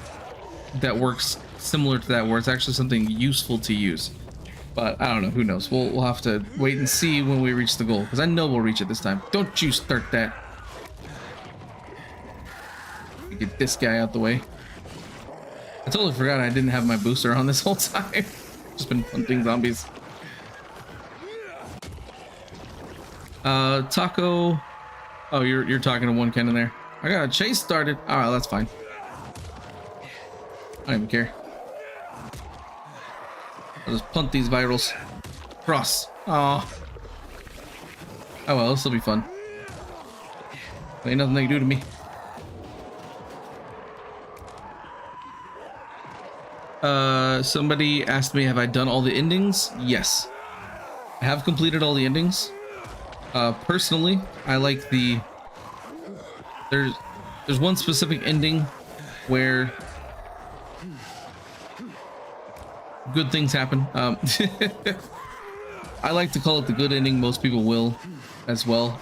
that works similar to that, where it's actually something useful to use. But I don't know. Who knows? We'll have to wait and see when we reach the goal, because I know we'll reach it this time. Don't you start that. Get this guy out the way. I totally forgot I didn't have my booster on this whole time. Just been hunting zombies. Taco. Oh, you're talking to one cannon there. I got a chase started. Oh, that's fine. I don't even care. I'll just punt these virals. Cross. Oh. Oh well, this will be fun. Ain't nothing they can do to me. Somebody asked me, have I done all the endings? Yes. I have completed all the endings. Personally, I like the... There's one specific ending where good things happen. I like to call it the good ending. Most people will as well.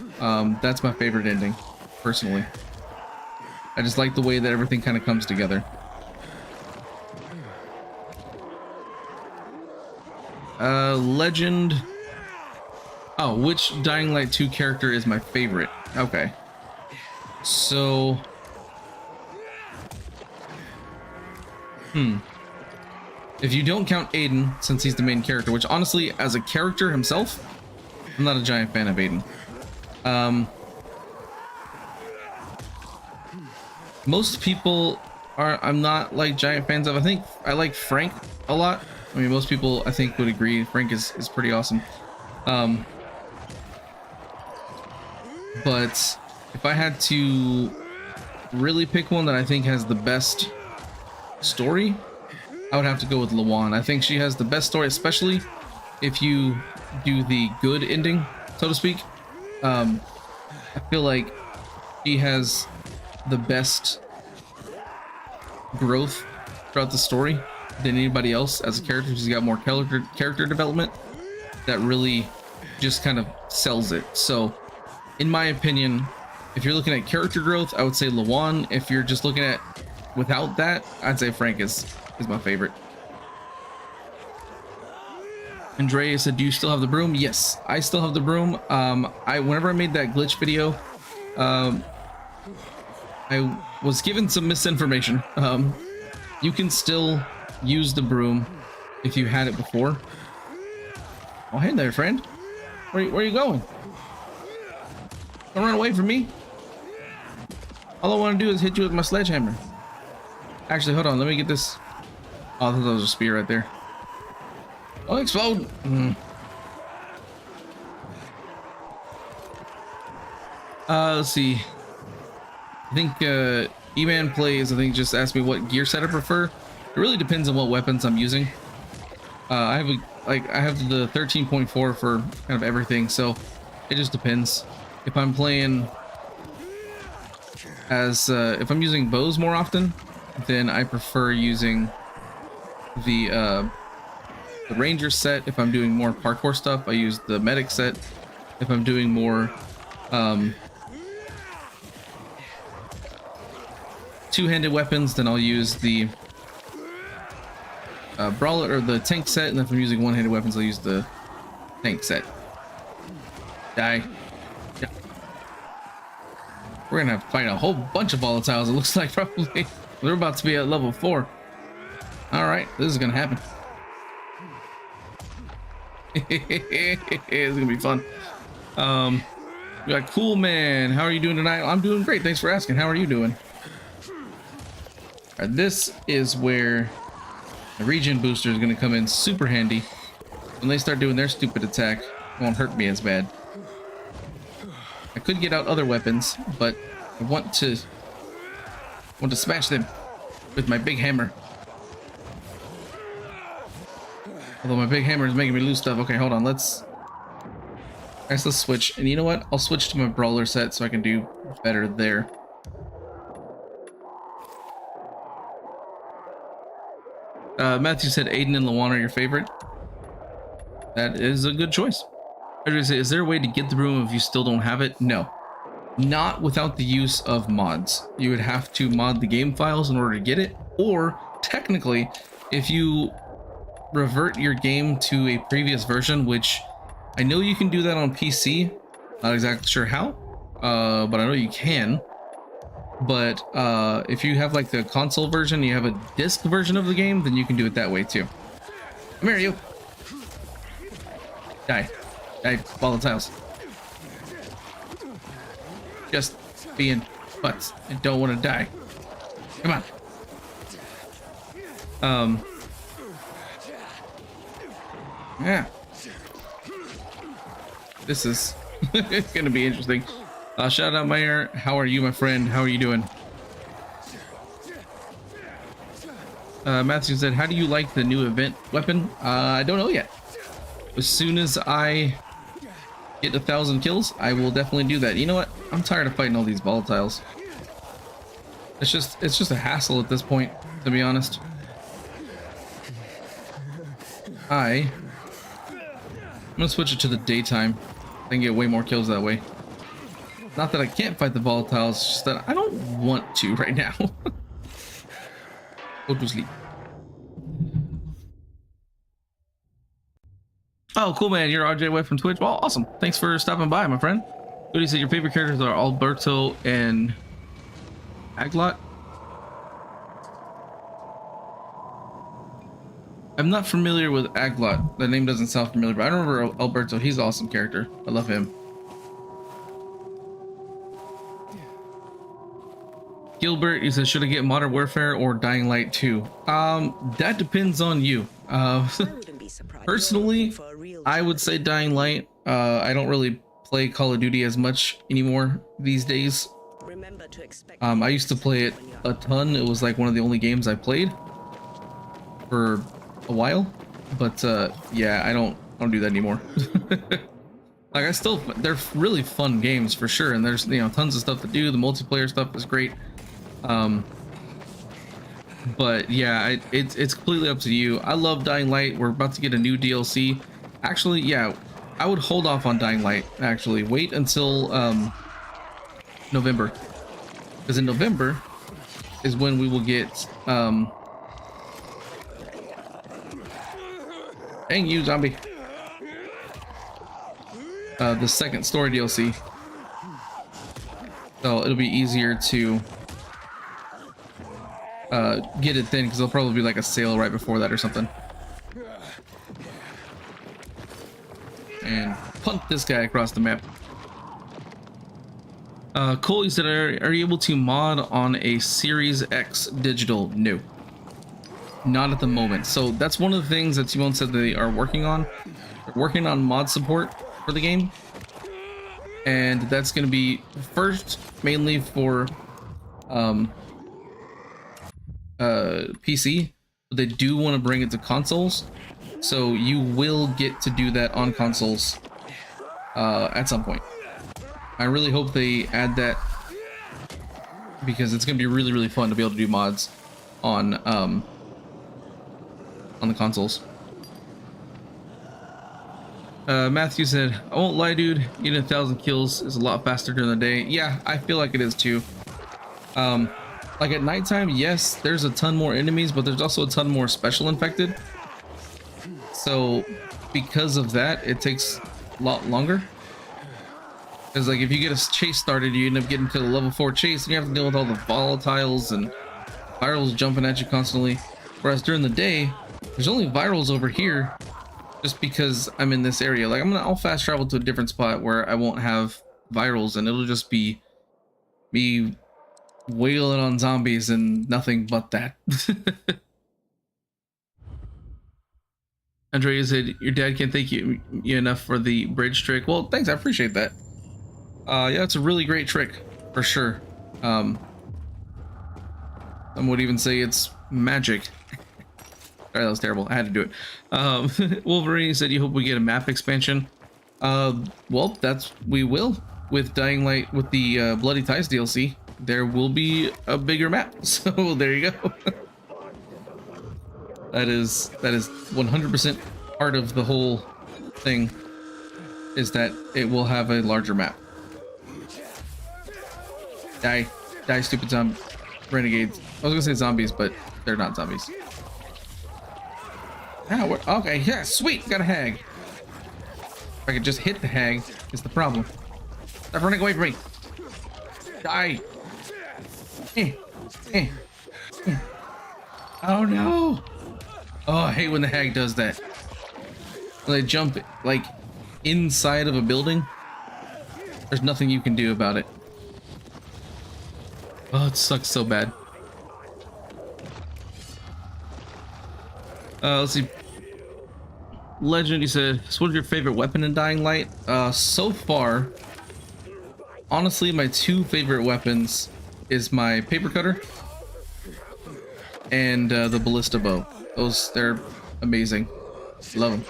That's my favorite ending, personally. I just like the way that everything kind of comes together. Legend. Oh, which Dying Light 2 character is my favorite? Okay. So... If you don't count Aiden, since he's the main character, which honestly, as a character himself, I'm not a giant fan of Aiden. Most people I'm not like giant fans of. I think I like Frank a lot. I mean, most people I think would agree. Frank is pretty awesome. But if I had to really pick one that I think has the best story, I would have to go with Lawan. I think she has the best story, especially if you do the good ending, so to speak. I feel like she has the best growth throughout the story than anybody else as a character. She's got more character development that really just kind of sells it. So in my opinion, if you're looking at character growth, I would say Lawan. If you're just looking at without that, I'd say Frank is my favorite. Andrea said, do you still have the broom? Yes, I still have the broom. Whenever I made that glitch video, I was given some misinformation. You can still use the broom if you had it before. Oh, hey there, friend. Where are you going? Don't run away from me. All I want to do is hit you with my sledgehammer. Actually, hold on. Let me get this. Oh, I thought that was a spear right there. Oh, explode. Let's see. I think E-Man Plays, I think, just asked me what gear set I prefer. It really depends on what weapons I'm using. I have the 13.4 for kind of everything, so it just depends. If I'm playing as if I'm using bows more often, then I prefer using the Ranger set. If I'm doing more parkour stuff, I use the medic set. If I'm doing more two-handed weapons, then I'll use the brawler or the tank set, and if I'm using one-handed weapons, I'll use the tank set. Die. Yeah. We're gonna have to fight a whole bunch of volatiles, it looks like. Probably they're about to be at level 4. All right, this is gonna happen. It's gonna be fun. We got Cool Man. How are you doing tonight? I'm doing great, thanks for asking. How are you doing? All right, this is where the regen booster is going to come in super handy. When they start doing their stupid attack, it won't hurt me as bad. I could get out other weapons, but I want to smash them with my big hammer. Although my big hammer is making me lose stuff. Okay, hold on. Let's switch. And you know what? I'll switch to my brawler set so I can do better there. Matthew said Aiden and Lawan are your favorite. That is a good choice. I was gonna say, is there a way to get the broom if you still don't have it? No. Not without the use of mods. You would have to mod the game files in order to get it, or technically, if you revert your game to a previous version, which I know you can do that on PC. Not exactly sure how, but I know you can. But if you have like the console version, you have a disc version of the game, then you can do it that way too. Come here, you. Die. Die, volatiles. Just being butts and don't want to die. Come on. Yeah. This is it's gonna be interesting. Shout out Meyer. How are you, my friend? How are you doing? Matthew said, how do you like the new event weapon? I don't know yet. As soon as I get 1,000 kills, I will definitely do that. You know what? I'm tired of fighting all these volatiles. It's just a hassle at this point, to be honest. I'm gonna switch it to the daytime. I can get way more kills that way. Not that I can't fight the volatiles, it's just that I don't want to right now. Go to sleep. Oh, cool, man. You're RJ Webb from Twitch. Well, awesome. Thanks for stopping by, my friend. Goody said your favorite characters are Alberto and Aglot. I'm not familiar with Aglot. The name doesn't sound familiar, but I remember Alberto. He's an awesome character. I love him. Gilbert, he says, should I get Modern Warfare or Dying Light 2? That depends on you. Personally, I would say Dying Light. I don't really play Call of Duty as much anymore these days. I used to play it a ton. It was like one of the only games I played for a while, but yeah, I don't do that anymore. Like they're really fun games for sure, and there's tons of stuff to do. The multiplayer stuff is great. But yeah, it's completely up to you. I love Dying Light. We're about to get a new DLC. Actually, yeah, I would hold off on Dying Light. Actually, wait until November, because in November is when we will get dang you, zombie. The second story DLC. So it'll be easier to get it then, because there'll probably be like a sale right before that or something. And punt this guy across the map. Cole, you said, are you able to mod on a Series X digital? No. Not at the moment. So that's one of the things that Simone said they are working on. They're working on mod support for the game. And that's going to be first mainly for PC. But they do want to bring it to consoles. So you will get to do that on consoles at some point. I really hope they add that, because it's going to be really, really fun to be able to do mods on the consoles. Matthew said, I won't lie, dude, getting 1,000 kills is a lot faster during the day. Yeah, I feel like it is too. Like at nighttime, yes, there's a ton more enemies, but there's also a ton more special infected. So because of that, it takes a lot longer. Because like if you get a chase started, you end up getting to the level 4 chase, and you have to deal with all the volatiles and virals jumping at you constantly. Whereas during the day, there's only virals over here, just because I'm in this area. Like I'll fast travel to a different spot where I won't have virals, and it'll just be me wailing on zombies and nothing but that. Andrea said, your dad can't thank you enough for the bridge trick. Well, thanks, I appreciate that. Yeah, it's a really great trick for sure. Some would even say it's magic. Sorry, that was terrible. I had to do it. Wolverine said, you hope we get a map expansion. Well, we will with Dying Light, with the Bloody Ties DLC. There will be a bigger map. So there you go. That is 100% part of the whole thing, is that it will have a larger map. Die, stupid renegades. I was gonna say zombies, but they're not zombies. Yeah, okay, yeah, sweet, got a hag. If I could just hit the hag, is the problem. Stop running away from me. Die. Eh, eh, eh. Oh no. Oh, I hate when the hag does that. When they jump like inside of a building, there's nothing you can do about it. Oh, it sucks so bad. Let's see. Legend, you said, so what is your favorite weapon in Dying Light? So far, honestly, my two favorite weapons is my paper cutter and the ballista bow. They're amazing. Love them.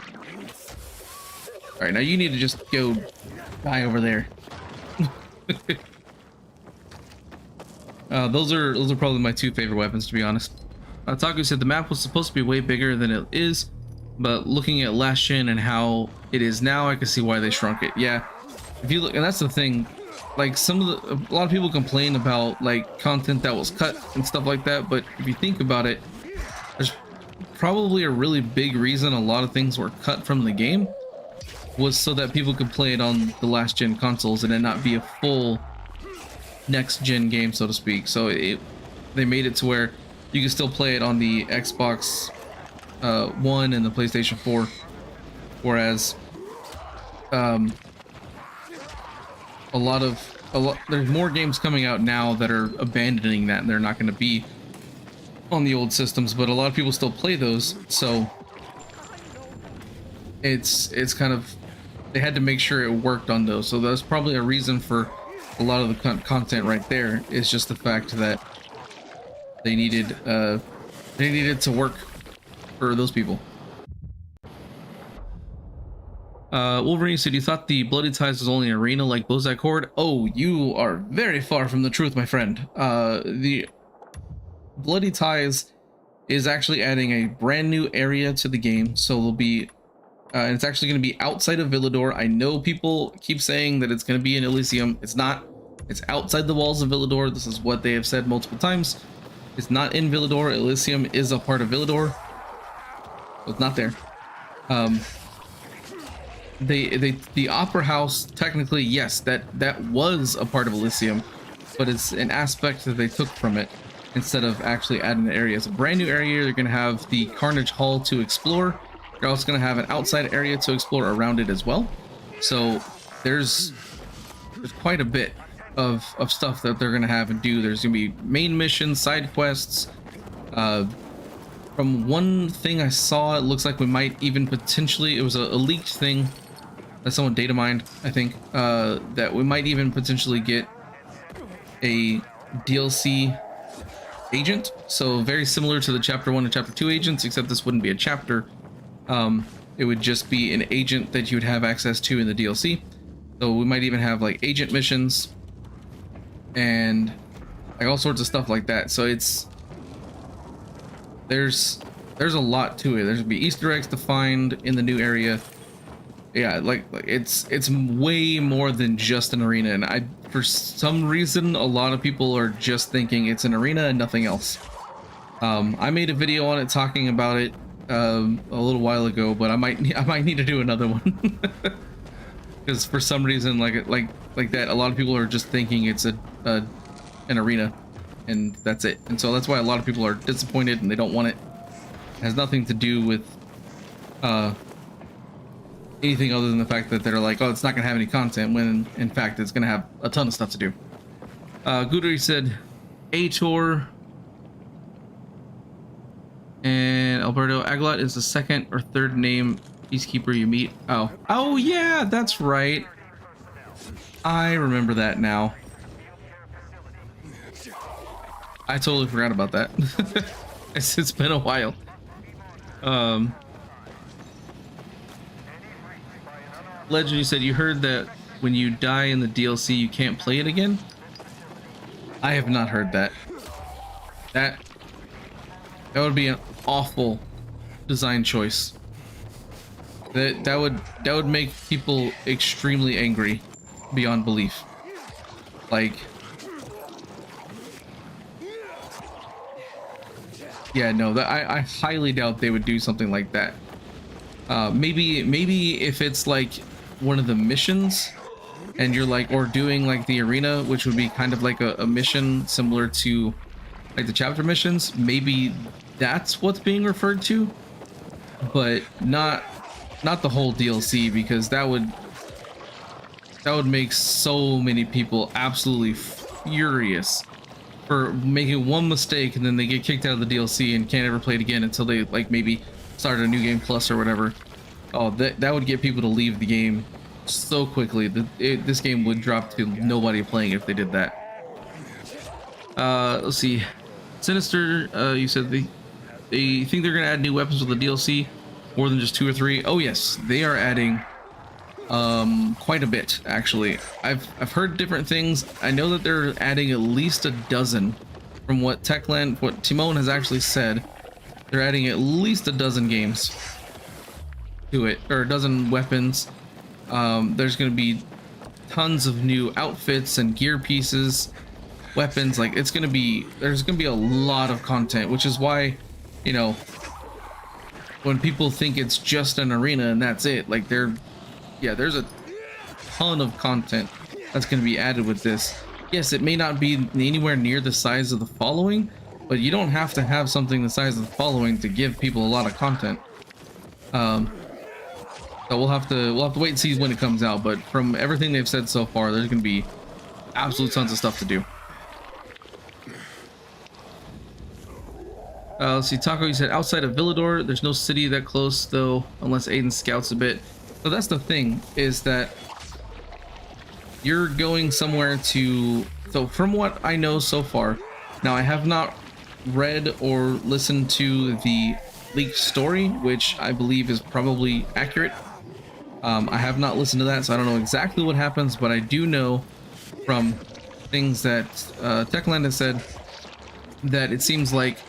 All right, now you need to just go die over there. Those are probably my two favorite weapons, to be honest. Taku said the map was supposed to be way bigger than it is, but looking at last gen and how it is now, I can see why they shrunk it. Yeah, if you look, and that's the thing, like a lot of people complain about like content that was cut and stuff like that, but if you think about it, there's probably a really big reason a lot of things were cut from the game was so that people could play it on the last gen consoles and it not be a full next gen game, so to speak. So they made it to where you can still play it on the Xbox One and the PlayStation 4, whereas there's more games coming out now that are abandoning that and they're not going to be on the old systems, but a lot of people still play those, so it's kind of, they had to make sure it worked on those. So that's probably a reason for a lot of the content right there, is just the fact that they needed to work for those people. Wolverine said, you thought the Bloody Ties was only an arena like Bozak Horde? Oh, you are very far from the truth, my friend. The Bloody Ties is actually adding a brand new area to the game, so there'll be and it's actually going to be outside of Villador. I know people keep saying that it's going to be in Elysium. It's not. It's outside the walls of Villador. This is what they have said multiple times. It's not in Villador. Elysium is a part of Villador. It's not there. The Opera House, technically, yes, that was a part of Elysium, but it's an aspect that they took from it instead of actually adding the area. It's a brand new area. You're going to have the Carnage Hall to explore. You're also going to have an outside area to explore around it as well. So there's quite a bit of stuff that they're going to have and do. There's going to be main missions, side quests. From one thing I saw, it looks like we might even potentially, it was a leaked thing that someone data mined, I think, that we might even potentially get a DLC agent. So very similar to the chapter 1 and chapter 2 agents, except this wouldn't be a chapter. It would just be an agent that you would have access to in the DLC. So we might even have like agent missions and like all sorts of stuff like that. So there's a lot to it. There's gonna be Easter eggs to find in the new area. Yeah, like it's way more than just an arena, and for some reason a lot of people are just thinking it's an arena and nothing else. I made a video on it talking about it a little while ago, but I might need to do another one because for some reason like that a lot of people are just thinking it's an arena and that's it, and so that's why a lot of people are disappointed and they don't want it. It has nothing to do with anything other than the fact that they're like, oh, it's not gonna have any content, when in fact it's gonna have a ton of stuff to do. Gudri said Ator and Alberto Aguilat is the second or third name peacekeeper you meet. Oh yeah, that's right, I remember that now. I totally forgot about that. It's been a while. Legend, you said you heard that when you die in the DLC you can't play it again. I have not heard that. That would be an awful design choice. That would make people extremely angry beyond belief. Like, yeah, no, I highly doubt they would do something like that. Maybe if it's like one of the missions and you're like, or doing like the arena, which would be kind of like a mission similar to like the chapter missions, maybe that's what's being referred to, but not the whole DLC, because that would make so many people absolutely furious for making one mistake and then they get kicked out of the DLC and can't ever play it again until they like maybe start a new game plus or whatever. Oh, that would get people to leave the game so quickly. This game would drop to nobody playing if they did that. Let's see. Sinister, you said they think they're gonna add new weapons with the DLC, more than just 2 or 3. Oh yes, they are adding quite a bit actually. I've heard different things. I know that they're adding at least a dozen from what Timon has actually said. They're adding at least a dozen games to it, or a dozen weapons. There's going to be tons of new outfits and gear pieces, weapons. Like there's going to be a lot of content, which is why, you know, when people think it's just an arena and that's it, like there's a ton of content that's going to be added with this. Yes, it may not be anywhere near the size of the following, but you don't have to have something the size of the following to give people a lot of content. So we'll have to wait and see when it comes out, but from everything they've said so far, there's going to be absolute tons of stuff to do. Let's see, Taco, you said outside of Villador, there's no city that close though, unless Aiden scouts a bit. So that's the thing, is that you're going somewhere to, so from what I know so far, now I have not read or listened to the leaked story, which I believe is probably accurate. I have not listened to that, so I don't know exactly what happens, but I do know from things that Techland has said that it seems like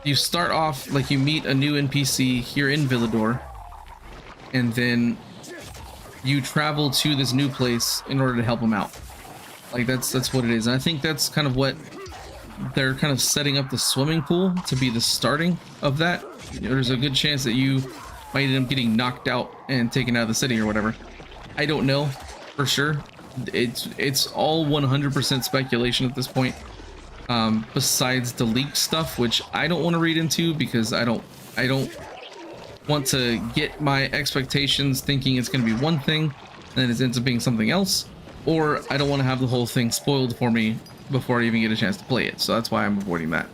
you start off like you meet a new NPC here in Villador, and then you travel to this new place in order to help them out. Like that's what it is. And I think that's kind of what they're kind of setting up the swimming pool to be the starting of that. There's a good chance that you might end up getting knocked out and taken out of the city or whatever. I don't know for sure. It's all 100% speculation at this point. Besides the leaked stuff, which I don't want to read into, because I don't want to get my expectations thinking it's going to be one thing and then it ends up being something else, or I don't want to have the whole thing spoiled for me before I even get a chance to play it. So that's why I'm avoiding that.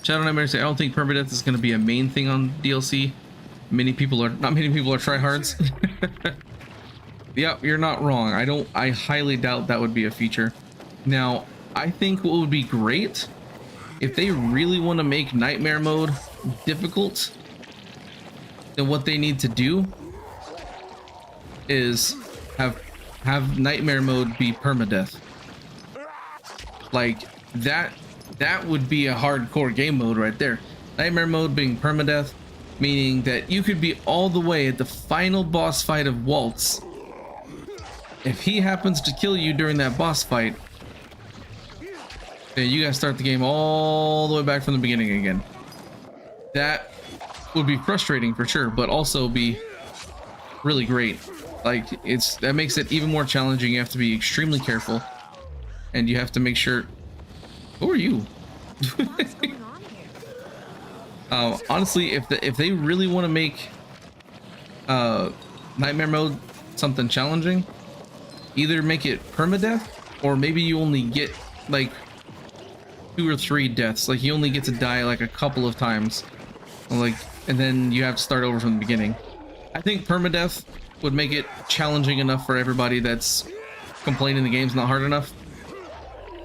Shadow Nightmare say, I don't think permadeath is going to be a main thing on DLC. Not many people are tryhards. Yeah, you're not wrong. I highly doubt that would be a feature. Now, I think what would be great, if they really want to make nightmare mode difficult, then what they need to do is have nightmare mode be permadeath. Like that would be a hardcore game mode right there. Nightmare mode being permadeath, meaning that you could be all the way at the final boss fight of Waltz. If he happens to kill you during that boss fight, then you gotta start the game all the way back from the beginning again. That would be frustrating for sure, but also be really great. Like that makes it even more challenging. You have to be extremely careful, and you have to make sure. Who are you? Honestly, if they really want to make nightmare mode something challenging, either make it permadeath, or maybe you only get like 2 or 3 deaths. Like you only get to die like a couple of times, like, and then you have to start over from the beginning. I think permadeath would make it challenging enough for everybody that's complaining the game's not hard enough,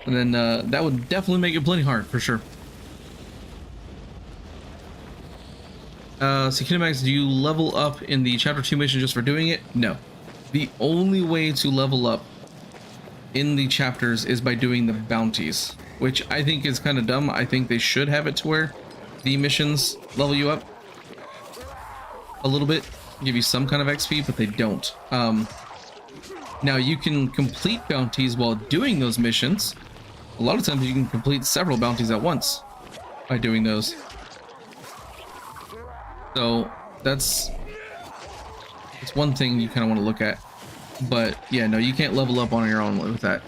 and then that would definitely make it plenty hard for sure. So Kinemax, do you level up in the chapter 2 mission just for doing it? No. The only way to level up in the chapters is by doing the bounties, which I think is kind of dumb. I think they should have it to where the missions level you up a little bit, give you some kind of XP, but they don't. Now you can complete bounties while doing those missions, a lot of times you can complete several bounties at once by doing those. So it's one thing you kind of want to look at. But yeah, no, you can't level up on your own with that.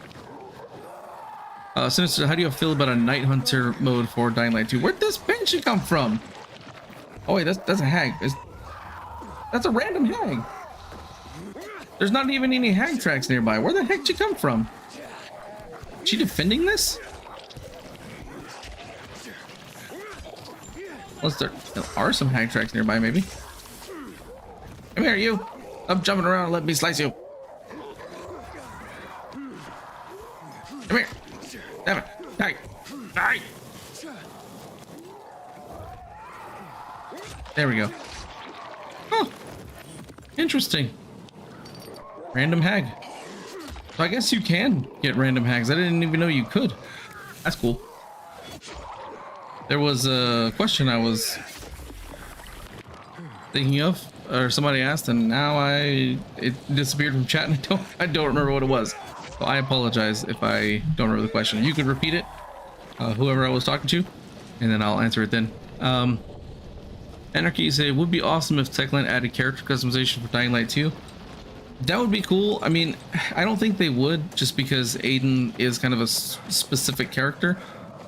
Sinister, how do you feel about a Night Hunter mode for Dying Light 2? Where'd this banshee come from? Oh wait, that's a hag. That's a random hag. There's not even any hag tracks nearby. Where the heck did she come from? Is she defending this? Unless there are some hag tracks nearby, maybe. Come here, you. Stop jumping around and let me slice you. Come here. Damn it. Die. Die. There we go. Oh. Interesting. Random hag. So I guess you can get random hags. I didn't even know you could. That's cool. There was a question I was thinking of, or somebody asked, and now it disappeared from chat, and I don't remember what it was. So I apologize if I don't remember the question. You could repeat it, whoever I was talking to, and then I'll answer it then. Anarchy said, it would be awesome if Techland added character customization for Dying Light 2. That would be cool. I mean, I don't think they would, just because Aiden is kind of a specific character.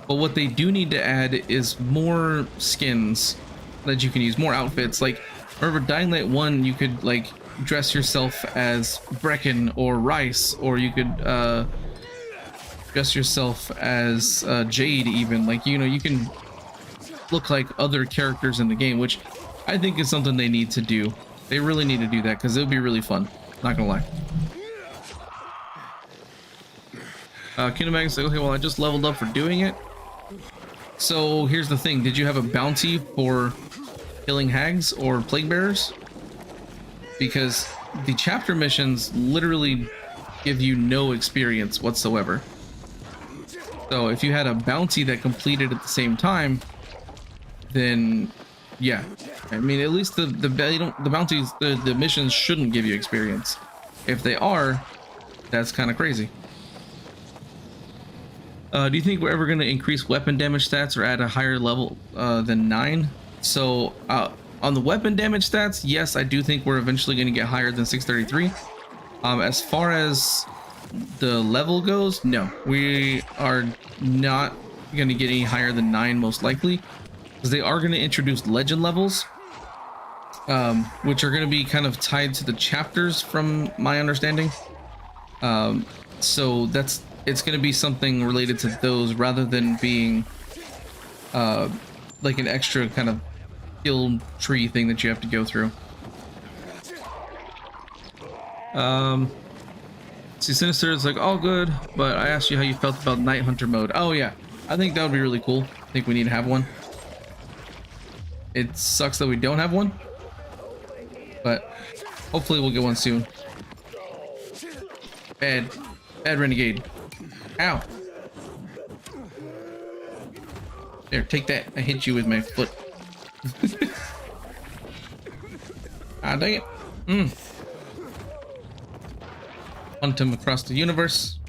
But what they do need to add is more skins that you can use, more outfits. Like, remember Dying Light 1, you could like dress yourself as Brecken or Rice, or you could dress yourself as Jade even. Like, you know, you can look like other characters in the game, which I think is something they need to do. They really need to do that because it would be really fun. Not gonna lie. Kingdom Mag's like, okay, well, I just leveled up for doing it. So here's the thing: did you have a bounty for killing hags or plague bearers? Because the chapter missions literally give you no experience whatsoever. So if you had a bounty that completed at the same time, then yeah, I mean, at least the bounties, the missions shouldn't give you experience. If they are, that's kind of crazy. Do you think we're ever going to increase weapon damage stats or add a higher level than 9? So on the weapon damage stats, yes, I do think we're eventually going to get higher than 633. As far as the level goes, no, we are not going to get any higher than 9 most likely, because they are going to introduce legend levels, which are going to be kind of tied to the chapters from my understanding. So it's going to be something related to those rather than being like an extra kind of skill tree thing that you have to go through. See, Sinister is like, all good, but I asked you how you felt about Night Hunter mode. Oh yeah, I think that would be really cool. I think we need to have one. It sucks that we don't have one, but hopefully we'll get one soon. Bad renegade. Ow. There, take that. I hit you with my foot. Ah, dang it. Punt him across the universe.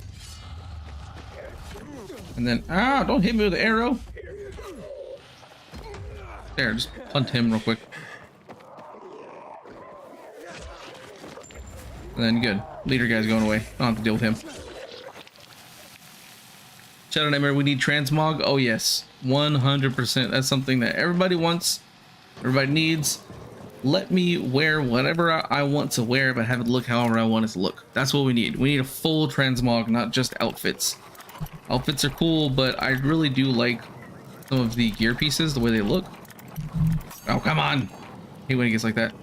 And then, don't hit me with the arrow. There, just punt him real quick. And then good. Leader guy's going away. I don't have to deal with him. Shadow Nightmare, we need transmog. Oh yes, 100%. That's something that everybody wants, everybody needs. Let me wear whatever I want to wear, but have it look however I want it to look. That's what we need. We need a full transmog, not just outfits. Outfits are cool, but I really do like some of the gear pieces, the way they look. Oh, come on. I hate when it gets like that.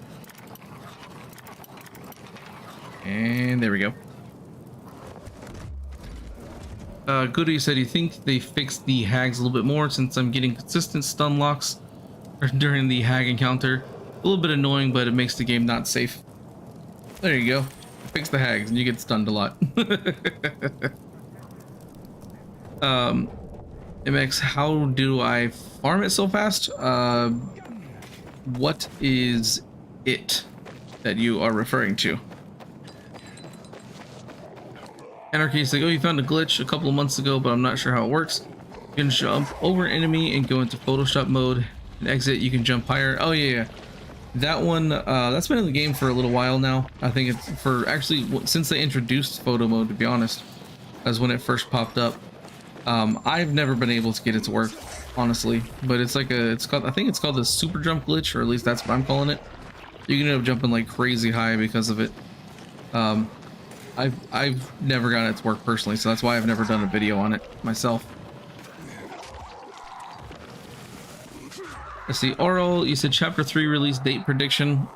And there we go. Goody said, you think they fixed the hags a little bit more, since I'm getting consistent stun locks during the hag encounter. A little bit annoying, but it makes the game not safe. There you go. Fix the hags and you get stunned a lot. MX, how do I farm it so fast? What is it that you are referring to? Anarchy's like, oh, you found a glitch a couple of months ago, but I'm not sure how it works. You can jump over an enemy and go into Photoshop mode and exit. You can jump higher. Oh yeah. That one, that's been in the game for a little while now. I think it's for actually since they introduced photo mode, to be honest, as when it first popped up. I've never been able to get it to work, honestly, but it's like I think it's called the super jump glitch, or at least that's what I'm calling it. You can end up jumping like crazy high because of it. I've never gotten it to work personally, so that's why I've never done a video on it myself. Let's see, Oral, you said chapter 3 release date prediction.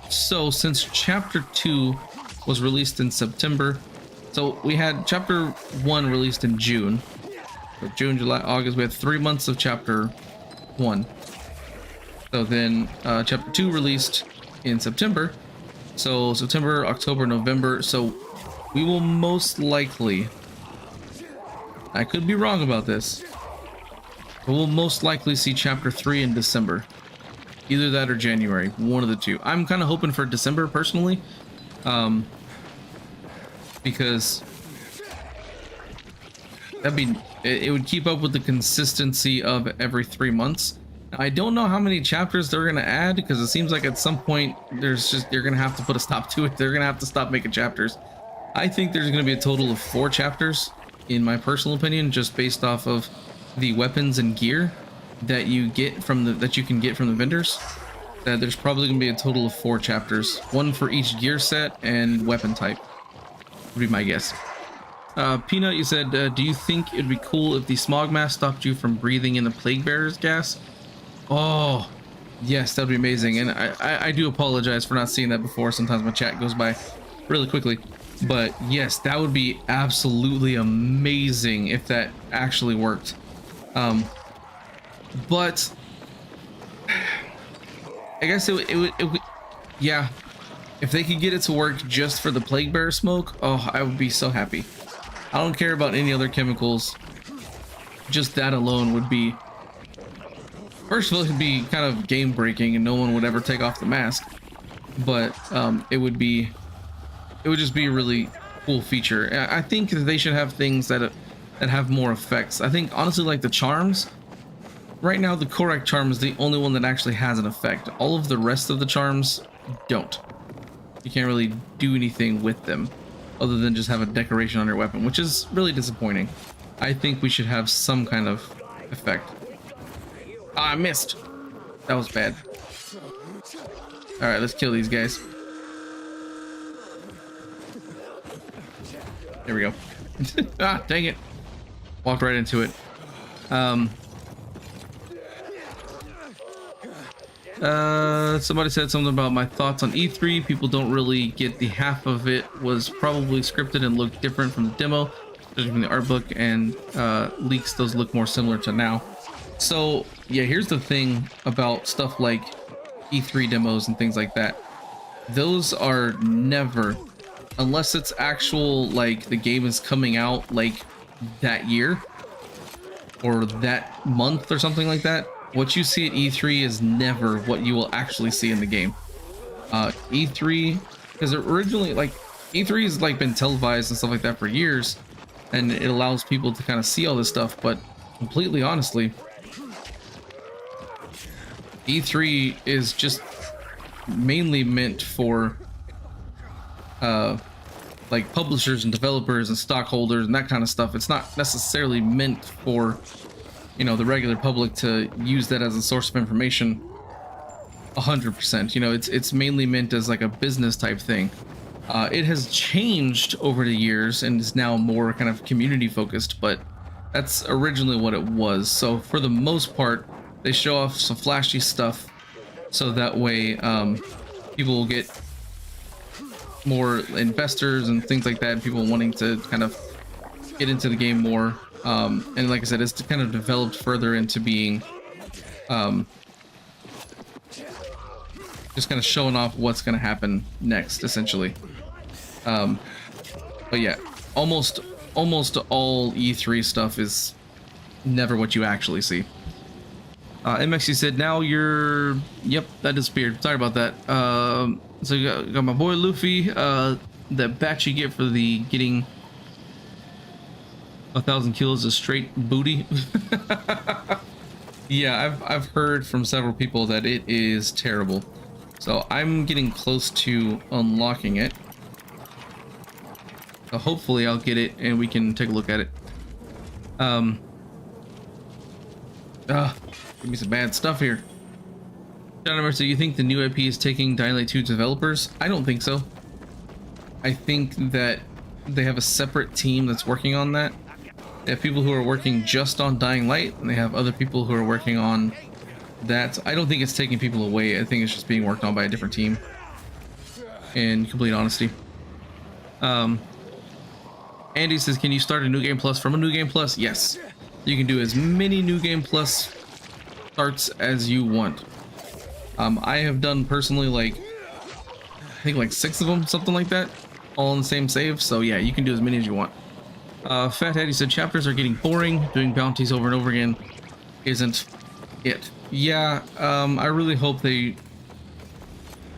So since chapter 2 was released in September, so we had chapter 1 released in June. So June, July, August, we had 3 months of chapter 1. So then chapter 2 released in September. So September, October, November. So we will most likely, I could be wrong about this, but we'll most likely see chapter 3 in December. Either that or January, one of the two. I'm kind of hoping for December personally, because it would keep up with the consistency of every 3 months. I don't know how many chapters they're gonna add, because it seems like at some point you're gonna have to put a stop to it. They're gonna have to stop making chapters. I think there's gonna be a total of 4 chapters, in my personal opinion, just based off of the weapons and gear that you get from the can get from the vendors. That there's probably gonna be a total of 4 chapters, one for each gear set and weapon type, would be my guess. Peanut, you said, do you think it'd be cool if the smog mask stopped you from breathing in the plague bearer's gas? Oh yes, that'd be amazing. And I do apologize for not seeing that before. Sometimes my chat goes by really quickly, but yes, that would be absolutely amazing if that actually worked. But I guess it would, yeah, if they could get it to work just for the plague bearer smoke, oh, I would be so happy. I don't care about any other chemicals, just that alone would be, first of all, it would be kind of game breaking and no one would ever take off the mask, but it would just be a really cool feature. I think that they should have things that have more effects. I think honestly, like the charms, right now the Korak charm is the only one that actually has an effect. All of the rest of the charms don't. You can't really do anything with them other than just have a decoration on your weapon, which is really disappointing. I think we should have some kind of effect. Ah, I missed. That was bad. All right, let's kill these guys. There we go. Ah, dang it. Walked right into it. Somebody said something about my thoughts on E3. People don't really get the half of it was probably scripted and looked different from the demo, judging from the art book, and leaks. Those look more similar to now. So yeah, here's the thing about stuff like E3 demos and things like that. Those are never, unless it's actual, like the game is coming out like that year or that month or something like that. What you see at E3 is never what you will actually see in the game. E3, because originally, like, E3 has like been televised and stuff like that for years, and it allows people to kind of see all this stuff. But completely honestly, E3 is just mainly meant for like publishers and developers and stockholders and that kind of stuff. It's not necessarily meant for, you know, the regular public to use that as a source of information 100%. You know, it's mainly meant as like a business type thing. It has changed over the years and is now more kind of community focused, but that's originally what it was. So for the most part, they show off some flashy stuff so that way people will get more investors and things like that, and people wanting to kind of get into the game more. And like I said, it's kind of developed further into being just kind of showing off what's going to happen next, essentially. But yeah, almost all E3 stuff is never what you actually see. MXC said, now you're, yep, that disappeared. Sorry about that. So you got my boy Luffy, that batch you get for the getting 1,000 kills is straight booty. Yeah, I've heard from several people that it is terrible. So I'm getting close to unlocking it. So hopefully I'll get it and we can take a look at it. Give me some bad stuff here. John Mercer, you think the new IP is taking Dying Light 2 developers? I don't think so. I think that they have a separate team that's working on that. They have people who are working just on Dying Light, and they have other people who are working on that. I don't think it's taking people away. I think it's just being worked on by a different team. In complete honesty. Andy says, can you start a New Game Plus from a New Game Plus? Yes. You can do as many New Game Plus starts as you want. I have done personally like, I think like 6 of them, something like that, all in the same save. So yeah, you can do as many as you want. Fathead, he said chapters are getting boring. Doing bounties over and over again isn't it. Yeah, I really hope they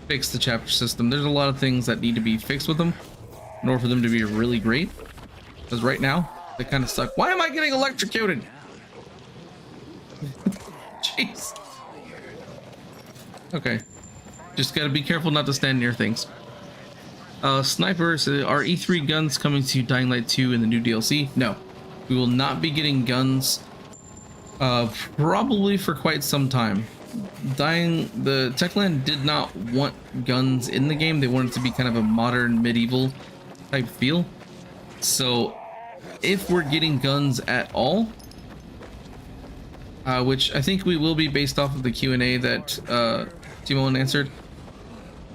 fix the chapter system. There's a lot of things that need to be fixed with them in order for them to be really great. Because right now, they kind of suck. Why am I getting electrocuted? Jeez. Okay. Just gotta be careful not to stand near things. Sniper says, are E3 guns coming to Dying Light 2 in the new DLC? No. We will not be getting guns probably for quite some time. The Techland did not want guns in the game. They wanted it to be kind of a modern medieval type feel. So if we're getting guns at all, which I think we will be based off of the Q&A that Timon answered,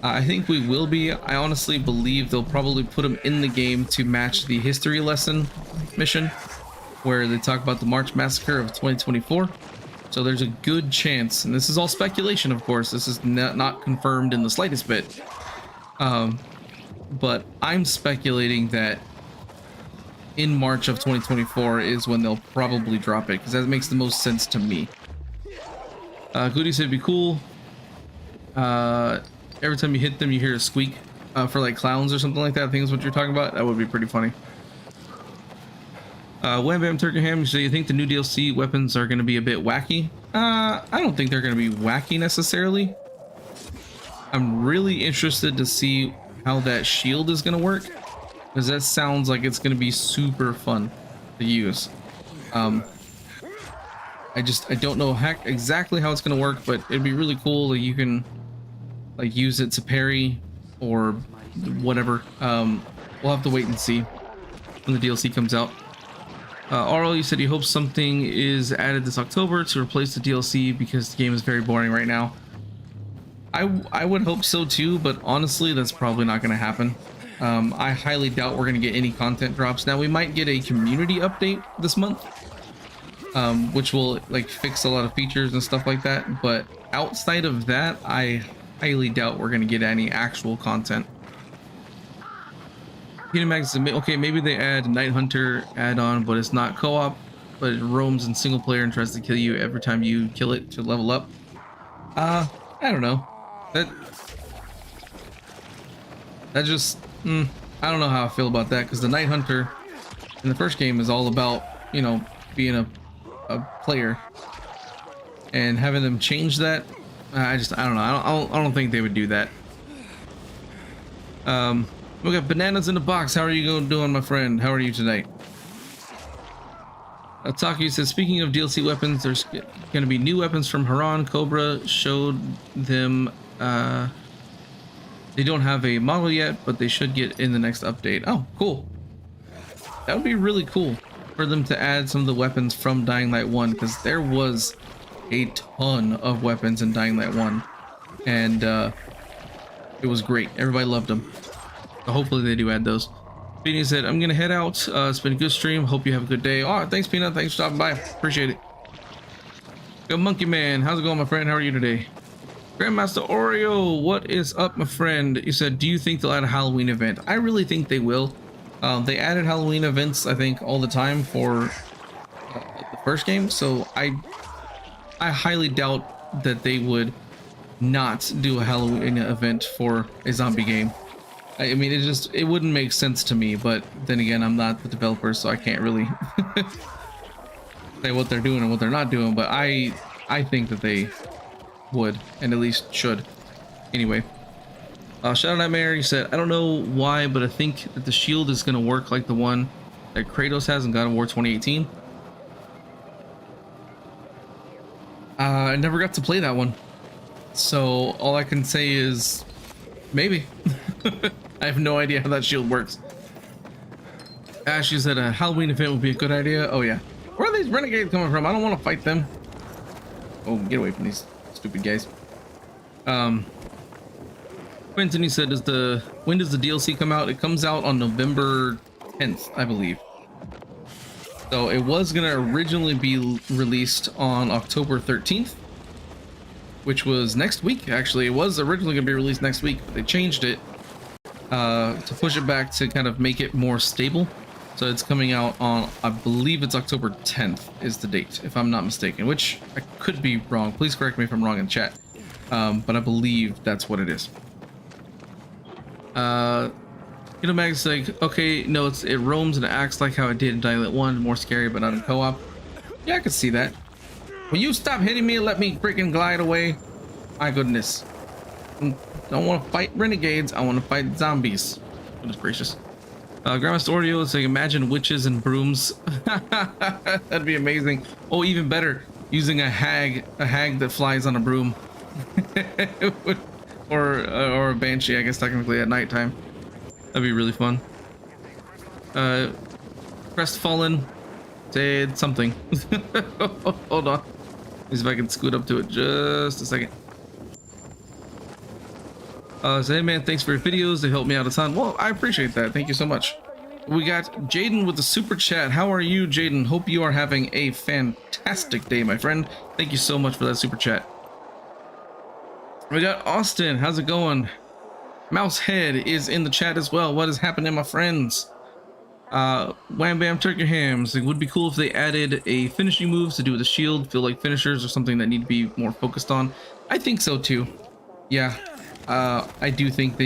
I think we will be. I honestly believe they'll probably put them in the game to match the history lesson mission where they talk about the March Massacre of 2024. So there's a good chance, and this is all speculation, of course, this is not confirmed in the slightest bit, but I'm speculating that in March of 2024 is when they'll probably drop it, because that makes the most sense to me. Goody said it'd be cool. Every time you hit them, you hear a squeak for like clowns or something like that. I think is what you're talking about. That would be pretty funny. Wham Bam Turkaham, so you think the new DLC weapons are going to be a bit wacky? I don't think they're going to be wacky necessarily. I'm really interested to see how that shield is going to work, because that sounds like it's going to be super fun to use. I don't know exactly how it's going to work, but it'd be really cool that you can like use it to parry or whatever. We'll have to wait and see when the DLC comes out. Arl, you said he hopes something is added this October to replace the DLC because the game is very boring right now. I would hope so too, but honestly that's probably not going to happen. I highly doubt we're going to get any content drops. Now we might get a community update this month, which will like fix a lot of features and stuff like that, but outside of that I highly doubt we're going to get any actual content. Okay, maybe they add Night Hunter add-on, but it's not co-op, but it roams in single player and tries to kill you every time you kill it to level up. I don't know. That just I don't know how I feel about that, because the Night Hunter in the first game is all about, you know, being a player, and having them change that, I don't know. I don't think they would do that. We got bananas in the box. How are you doing, my friend? How are you tonight? Taki says, speaking of DLC weapons, there's going to be new weapons from Haran. Cobra showed them. They don't have a model yet, but they should get in the next update. Oh, cool. That would be really cool for them to add some of the weapons from Dying Light 1, because there was a ton of weapons in Dying Light 1, and it was great. Everybody loved them. So hopefully they do add those. Peanut said, I'm gonna head out. It's been a good stream. Hope you have a good day. Oh, thanks, Peanut. Thanks for stopping by. Appreciate it. Go Monkey Man. How's it going, my friend? How are you today? Grandmaster Oreo, what is up, my friend? You said, do you think they'll add a Halloween event? I really think they will. They added Halloween events, I think, all the time for the first game, so I highly doubt that they would not do a Halloween event for a zombie game. I mean, it wouldn't make sense to me, but then again, I'm not the developer, so I can't really say what they're doing and what they're not doing, but I think that they would, and at least should. Anyway, Shadow Nightmare, he said, I don't know why, but I think that the shield is going to work like the one that Kratos has in God of War 2018. I never got to play that one, so all I can say is maybe. I have no idea how that shield works. Ashley said a Halloween event would be a good idea. Oh yeah. Where are these renegades coming from? I don't want to fight them. Oh, get away from these stupid guys. Quentin, he said, when does the DLC come out? It comes out on November 10th, I believe. So it was gonna originally be released on October 13th, which was next week. Actually, it was originally gonna be released next week, but they changed it to push it back to kind of make it more stable. So it's coming out on, I believe it's October 10th is the date, if I'm not mistaken, which I could be wrong. Please correct me if I'm wrong in chat. But I believe that's what it is. You know, Mag's like, okay, no, it roams and it acts like how it did in Dying Light 1, more scary, but not in co-op. Yeah, I could see that. Will you stop hitting me and let me freaking glide away? My goodness. I don't want to fight renegades, I want to fight zombies. Goodness gracious. Grandmaster Oreo is like, imagine witches and brooms. That'd be amazing. Oh, even better, using a hag that flies on a broom. or a banshee, I guess technically at nighttime. That'd be really fun. Crestfallen said something. Hold on. Let me see if I can scoot up to it just a second. So hey man, thanks for your videos. They help me out a ton. Well, I appreciate that. Thank you so much. We got Jaden with the super chat. How are you, Jaden? Hope you are having a fantastic day, my friend. Thank you so much for that super chat. We got Austin. How's it going? Mousehead is in the chat as well. What is happening, my friends? Wham Bam Turkey Hams. It would be cool if they added a finishing moves to do with the shield. Feel like finishers are something that need to be more focused on. I think so too. Yeah, I do think they